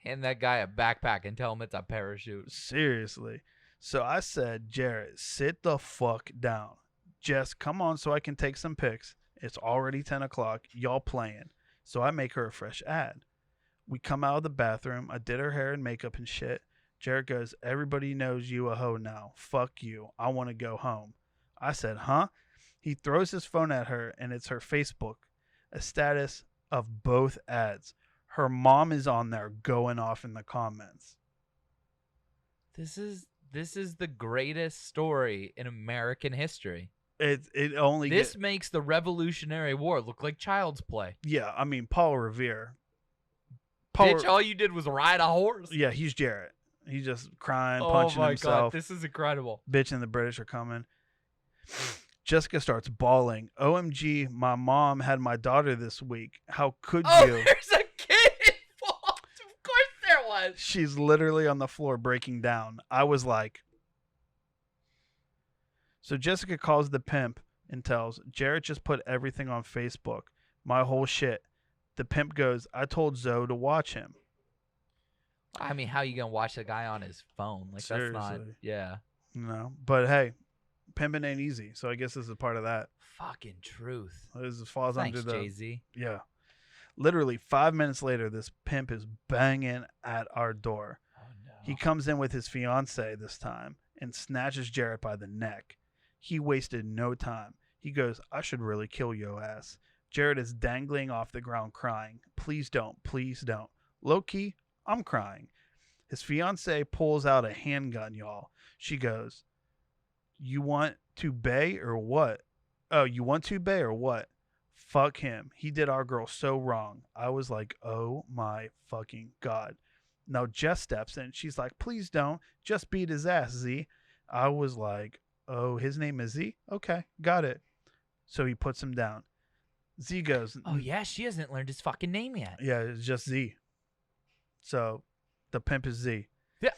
Hand that guy a backpack and tell him it's a parachute. Seriously. So I said, Jarrett, sit the fuck down. Jess, come on so I can take some pics. It's already 10 o'clock. Y'all playing. So I make her a fresh ad. We come out of the bathroom. I did her hair and makeup and shit. Jarrett goes, everybody knows you a hoe now. Fuck you. I want to go home. I said, huh? He throws his phone at her, and it's her Facebook, a status of both ads. Her mom is on there going off in the comments. This is the greatest story in American history. It only this makes the Revolutionary War look like child's play. Yeah, I mean Paul Revere. Bitch, all you did was ride a horse. Yeah, he's Jarrett. He's just crying, punching himself. Oh my god, this is incredible. Bitch and the British are coming. Jessica starts bawling. OMG, my mom had my daughter this week. How could you? There's a kid involved. Of course there was. She's literally on the floor breaking down. I was like... So Jessica calls the pimp and tells, Jarrett just put everything on Facebook. My whole shit. The pimp goes, I told Zoe to watch him. I mean, how you going to watch the guy on his phone? Like, seriously. That's not... Yeah. No. But hey, pimping ain't easy. So I guess this is a part of that. Fucking truth. This falls Thanks, under the... Jay-Z. Yeah. Literally 5 minutes later, this pimp is banging at our door. Oh, no. He comes in with his fiance this time and snatches Jarrett by the neck. He wasted no time. He goes, I should really kill your ass. Jarrett is dangling off the ground crying. Please don't. Please don't. Low-key, I'm crying. His fiance pulls out a handgun, y'all. She goes, you want to bay or what? Oh, you want to bay or what? Fuck him. He did our girl so wrong. I was like, oh my fucking God. Now Jess steps in. She's like, please don't. Just beat his ass, Z. I was like, oh, his name is Z? Okay, got it. So he puts him down. Z goes, oh, yeah, she hasn't learned his fucking name yet. Yeah, it's just Z. So the pimp is Z. Yeah.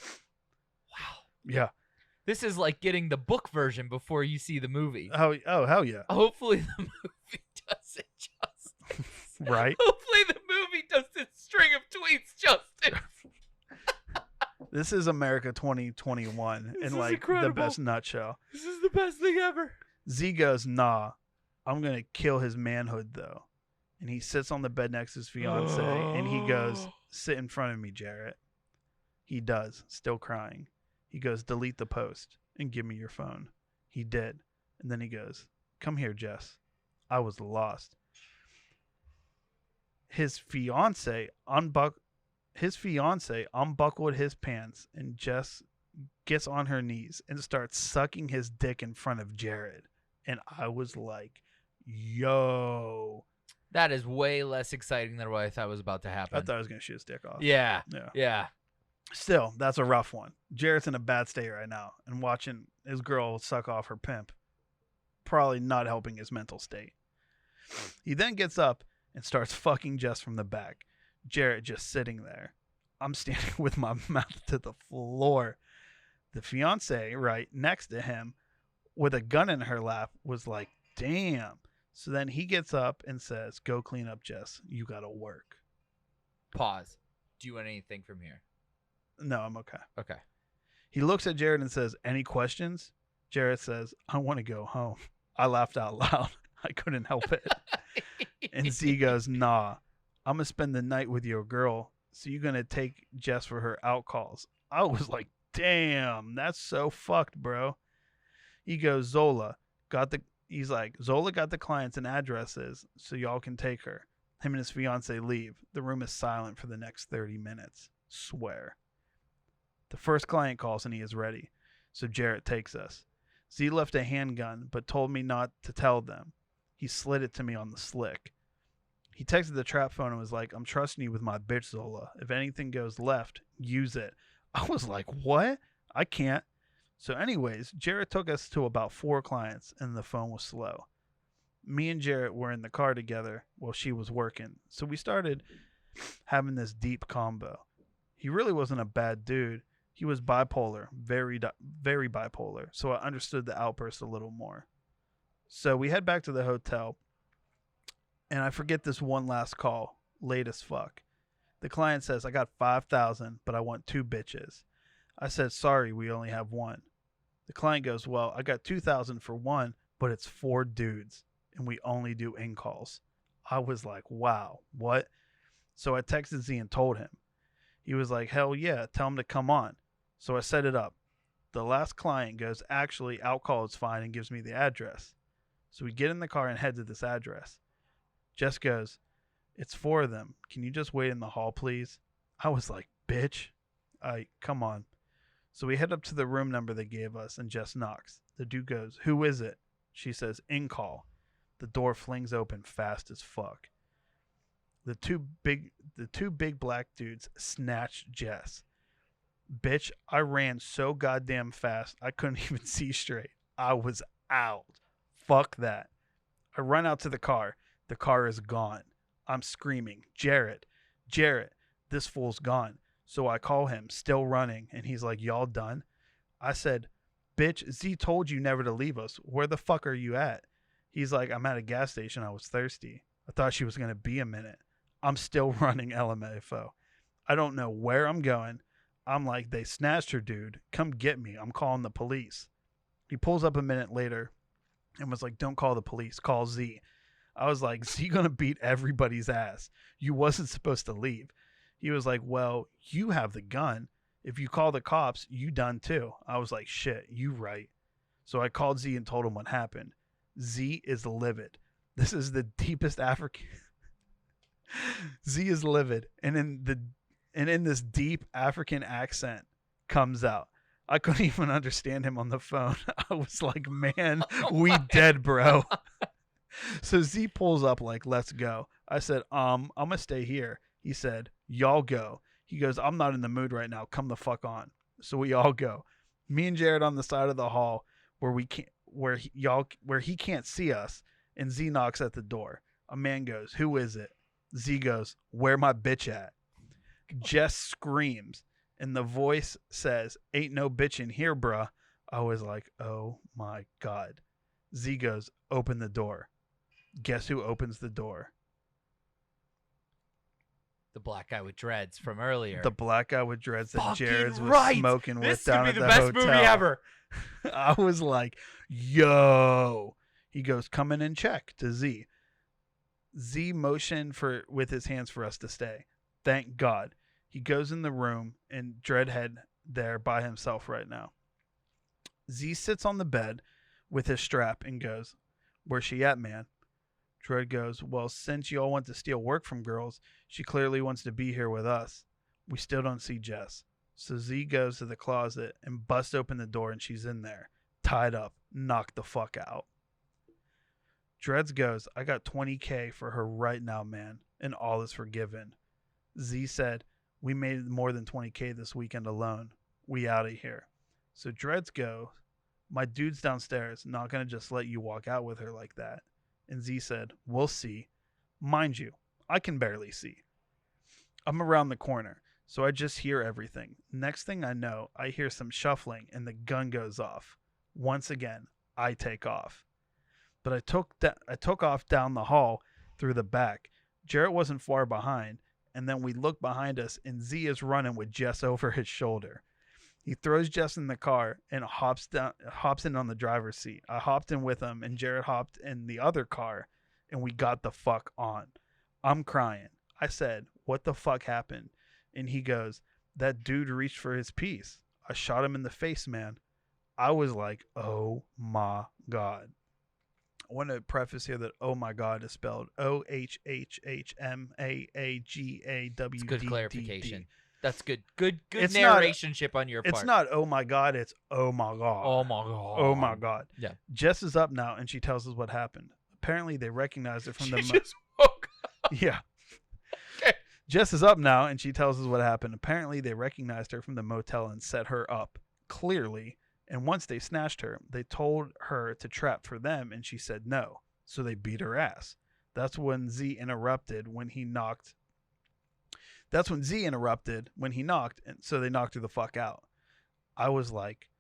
Wow. Yeah. This is like getting the book version before you see the movie. Oh, hell yeah. Hopefully the movie does it justice. Right? Hopefully the movie does its string of tweets justice. This is America 2021 in like incredible. The best nutshell. This is the best thing ever. Z goes, nah, I'm going to kill his manhood though. And he sits on the bed next to his fiance and he goes, sit in front of me, Jarrett. He does, still crying. He goes, delete the post and give me your phone. He did. And then he goes, come here, Jess. I was lost. His fiance unbuckled his pants and Jess gets on her knees and starts sucking his dick in front of Jared. And I was like, yo. That is way less exciting than what I thought was about to happen. I thought I was going to shoot his dick off. Yeah. Yeah. Yeah. Still, that's a rough one. Jared's in a bad state right now, and watching his girl suck off her pimp probably not helping his mental state. He then gets up and starts fucking Jess from the back. Jared just sitting there. I'm standing with my mouth to the floor. The fiance right next to him with a gun in her lap was like, damn. So then he gets up and says, go clean up, Jess. You got to work. Pause. Do you want anything from here? No, I'm okay. Okay. He looks at Jared and says, "Any questions?" Jared says, "I want to go home." I laughed out loud. I couldn't help it. And Z goes, "Nah, I'm going to spend the night with your girl, so you're going to take Jess for her out calls." I was like, damn, that's so fucked, bro. He goes, he's like, "Zola got the clients and addresses, so y'all can take her." Him and his fiance leave. The room is silent for the next 30 minutes. Swear. The first client calls and he is ready, so Jarrett takes us. Z left a handgun, but told me not to tell them. He slid it to me on the slick. He texted the trap phone and was like, "I'm trusting you with my bitch, Zola. If anything goes left, use it." I was like, what? I can't. So anyways, Jarrett took us to about 4 clients and the phone was slow. Me and Jarrett were in the car together while she was working, so we started having this deep combo. He really wasn't a bad dude. He was bipolar, very bipolar, so I understood the outburst a little more. So we head back to the hotel, and I forget this one last call, late as fuck. The client says, "I got 5,000, but I want 2 bitches." I said, "Sorry, we only have 1. The client goes, "Well, I got 2,000 for 1, but it's 4 dudes, and we only do in-calls." I was like, wow, what? So I texted Z and told him. He was like, "Hell yeah, tell him to come on." So I set it up. The last client goes, "Actually, out-call is fine," and gives me the address. So we get in the car and head to this address. Jess goes, "It's 4 of them. Can you just wait in the hall, please?" I was like, bitch. Come on. So we head up to the room number they gave us, and Jess knocks. The dude goes, "Who is it?" She says, "In call." The door flings open fast as fuck. The two big black dudes snatched Jess. Bitch, I ran so goddamn fast I couldn't even see straight. I was out. Fuck that. I run out to the car. The car is gone. I'm screaming, "Jarrett, Jarrett, this fool's gone." So I call him, still running, and he's like, "Y'all done?" I said, "Bitch, Z told you never to leave us. Where the fuck are you at?" He's like, "I'm at a gas station. I was thirsty. I thought she was going to be a minute." I'm still running LMFO. I don't know where I'm going. I'm like, "They snatched her, dude. Come get me. I'm calling the police." He pulls up a minute later and was like, "Don't call the police. Call Z." I was like, "Z gonna beat everybody's ass. You wasn't supposed to leave." He was like, "Well, you have the gun. If you call the cops, you done too." I was like, "Shit, you right." So I called Z and told him what happened. Z is livid. This is the deepest African. Z is livid, and in this deep African accent comes out. I couldn't even understand him on the phone. I was like, "Man, we dead, bro." So Z pulls up like, "Let's go." I said, I'm gonna stay here." He said, "Y'all go." He goes, "I'm not in the mood right now. Come the fuck on." So we all go. Me and Jared on the side of the hall where he can't see us, and Z knocks at the door. A man goes, "Who is it?" Z goes, "Where my bitch at?" Jess screams, and the voice says, "Ain't no bitch in here, bruh." I was like, oh my God. Z goes, "Open the door." Guess who opens the door? The black guy with dreads from earlier. The black guy with dreads that Fucking Jared's was right. smoking with This down could at be the the best hotel. movie ever. I was like, yo. He goes, "Come in and check," to Z. Z motioned with his hands for us to stay. Thank God. He goes in the room, and Dreadhead there by himself right now. Z sits on the bed with his strap and goes, "Where's she at, man?" Dread goes, "Well, since you all want to steal work from girls, she clearly wants to be here with us." We still don't see Jess. So Z goes to the closet and busts open the door, and she's in there, tied up, knocked the fuck out. Dreads goes, "I got $20K for her right now, man, and all is forgiven." Z said, "We made more than $20K this weekend alone. We out of here." So Dreads go, "My dude's downstairs, not going to just let you walk out with her like that." And Z said, "We'll see. Mind you, I can barely see. I'm around the corner, so I just hear everything. Next thing I know, I hear some shuffling and the gun goes off. Once again, I take off. But I took off down the hall through the back. Jarrett wasn't far behind, and then we look behind us, and Z is running with Jess over his shoulder. He throws Jess in the car and hops in on the driver's seat. I hopped in with him, and Jared hopped in the other car, and we got the fuck on. I'm crying. I said, "What the fuck happened?" And he goes, "That dude reached for his piece. I shot him in the face, man." I was like, "Oh my God." I want to preface here that "oh my God" is spelled OHHHMAAGAWDDD. It's good clarification. That's good. Good It's not- narrationship on your part. It's not "oh my God," it's "oh my God." Oh my god. Oh my God. Yeah. Jess is up now, and she tells us what happened. Apparently, they recognized her from the. She just woke up. Yeah. Okay. Jess is up now, and she tells us what happened. Apparently, they recognized her from the motel and set her up, clearly. And once they snatched her, they told her to trap for them, and she said no. So they beat her ass. That's when Z interrupted when he knocked. And so they knocked her the fuck out. I was like,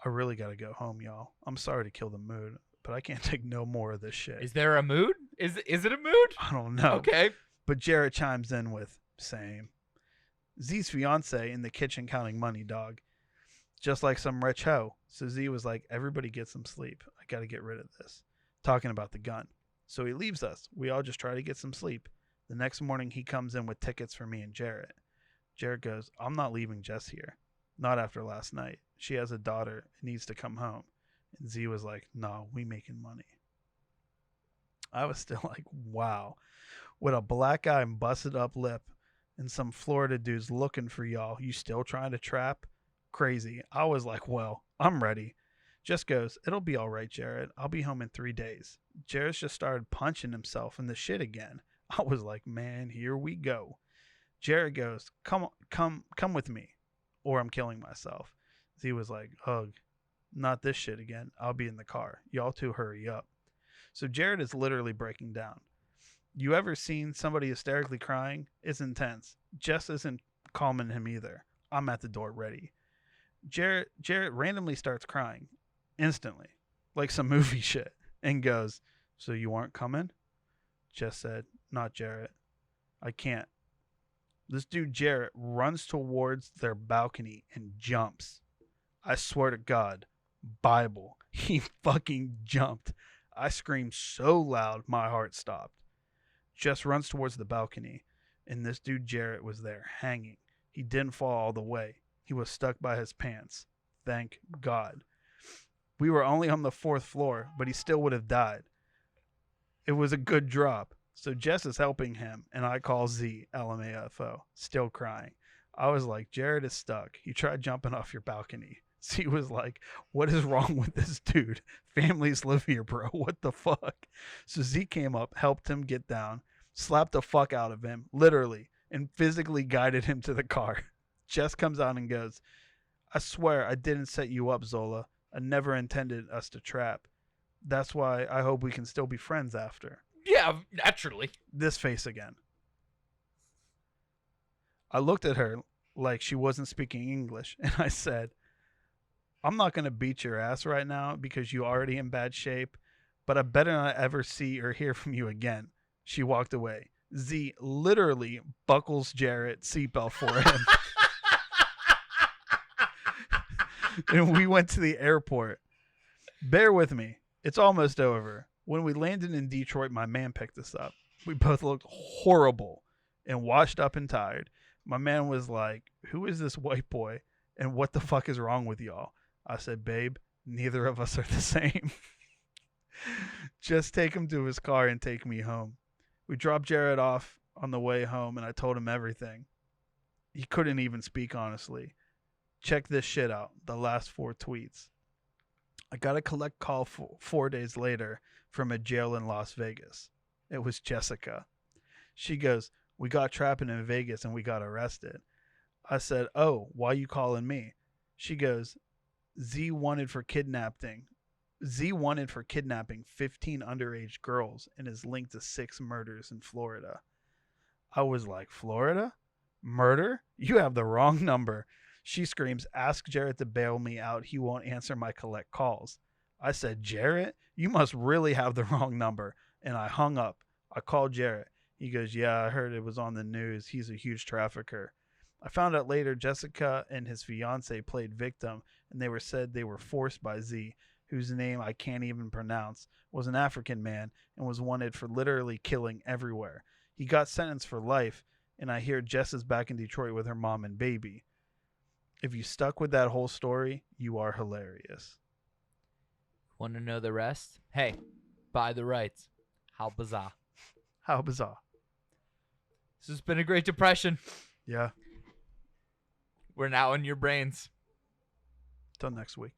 I really got to go home, y'all. I'm sorry to kill the mood, but I can't take no more of this shit. Is there a mood? Is it a mood? I don't know. Okay. But Jarrett chimes in with, "Same." Z's fiance in the kitchen counting money, dog. Just like some rich hoe. So Z was like, "Everybody get some sleep. I got to get rid of this." Talking about the gun. So he leaves us. We all just try to get some sleep. The next morning, he comes in with tickets for me and Jarrett. Jarrett goes, "I'm not leaving Jess here. Not after last night. She has a daughter and needs to come home." And Z was like, "No, we making money." I was still like, wow. With a black eye and busted up lip and some Florida dudes looking for y'all, you still trying to trap? Crazy. I was like, well, I'm ready. Jess goes, "It'll be all right, Jarrett. I'll be home in 3 days." Jarrett just started punching himself in the shit again. I was like, man, here we go. Jarrett goes, come with me, or I'm killing myself." Z was like, "Ugh, not this shit again. I'll be in the car. Y'all two hurry up." So Jarrett is literally breaking down. You ever seen somebody hysterically crying? It's intense. Jess isn't calming him either. I'm at the door ready. Jarrett randomly starts crying instantly, like some movie shit, and goes, "So you aren't coming?" Jess said, "Not Jarrett. I can't." This dude Jarrett runs towards their balcony and jumps. I swear to God, Bible, he fucking jumped. I screamed so loud my heart stopped. Jess runs towards the balcony, and this dude Jarrett was there, hanging. He didn't fall all the way. He was stuck by his pants. Thank God. We were only on the 4th floor, but he still would have died. It was a good drop. So Jess is helping him, and I call Z, LMAFO, still crying. I was like, "Jared is stuck. He tried jumping off your balcony." Z was like, "What is wrong with this dude? Families live here, bro. What the fuck?" So Z came up, helped him get down, slapped the fuck out of him, literally, and physically guided him to the car. Jess comes out and goes, "I swear I didn't set you up, Zola. I never intended us to trap. That's why I hope we can still be friends after." Yeah, naturally. This face again. I looked at her like she wasn't speaking English, and I said, "I'm not going to beat your ass right now because you're already in bad shape, but I better not ever see or hear from you again." She walked away. Z literally buckles Jarrett's seatbelt for him. And we went to the airport. Bear with me. It's almost over. When we landed in Detroit, my man picked us up. We both looked horrible and washed up and tired. My man was like, "Who is this white boy? And what the fuck is wrong with y'all?" I said, "Babe, neither of us are the same. Just take him to his car and take me home." We dropped Jared off on the way home, and I told him everything. He couldn't even speak honestly. Check this shit out. The last 4 tweets. I got a collect call 4 days later from a jail in Las Vegas. It was Jessica. She goes, "We got trapping in Vegas and we got arrested." I said, "Oh, why you calling me?" She goes, Z wanted for kidnapping 15 underage girls and is linked to 6 murders in Florida. I was like, "Florida? Murder? You have the wrong number." She screams, "Ask Jarrett to bail me out. He won't answer my collect calls." I said, "Jarrett, you must really have the wrong number." And I hung up. I called Jarrett. He goes, "Yeah, I heard it was on the news. He's a huge trafficker." I found out later Jessica and his fiance played victim, and they were forced by Z, whose name I can't even pronounce, was an African man and was wanted for literally killing everywhere. He got sentenced for life, and I hear Jess is back in Detroit with her mom and baby. If you stuck with that whole story, you are hilarious. Want to know the rest? Hey, buy the rights. How bizarre. How bizarre. This has been a great depression. Yeah. We're now in your brains. Till next week.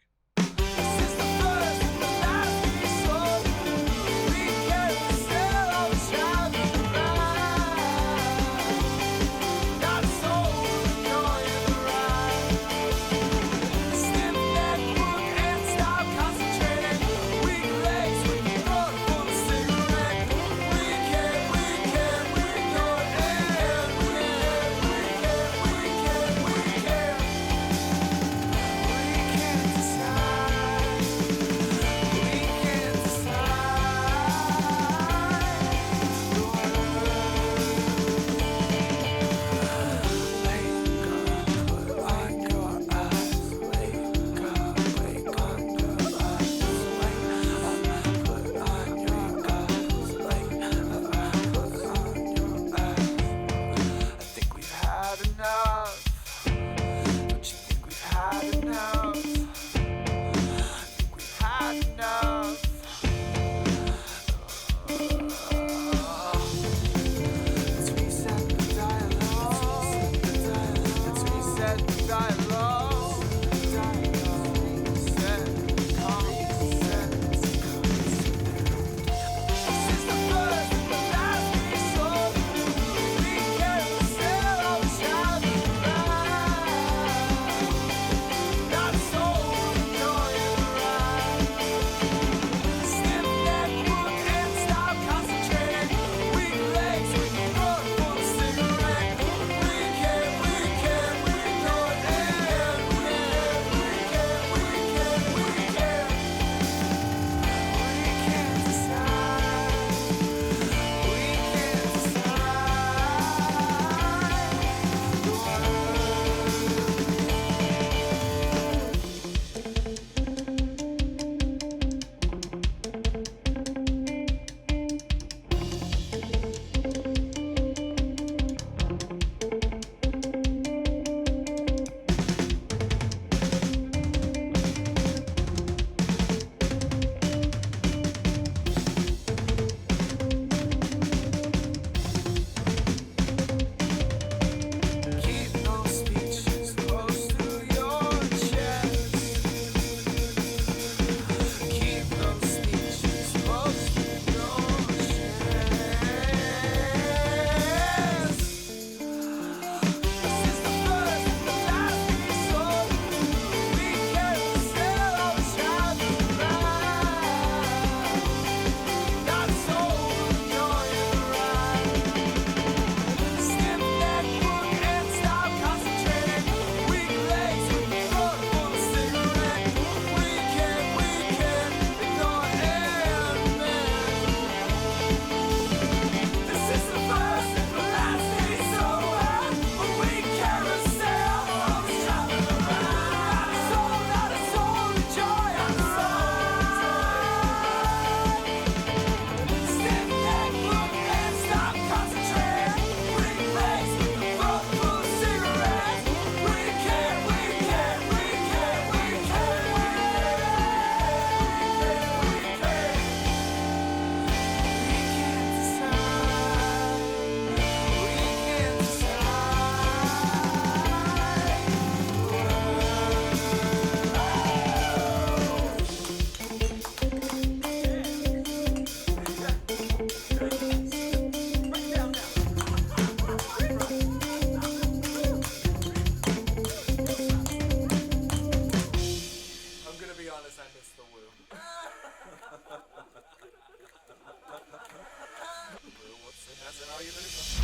Honest, I missed the woo.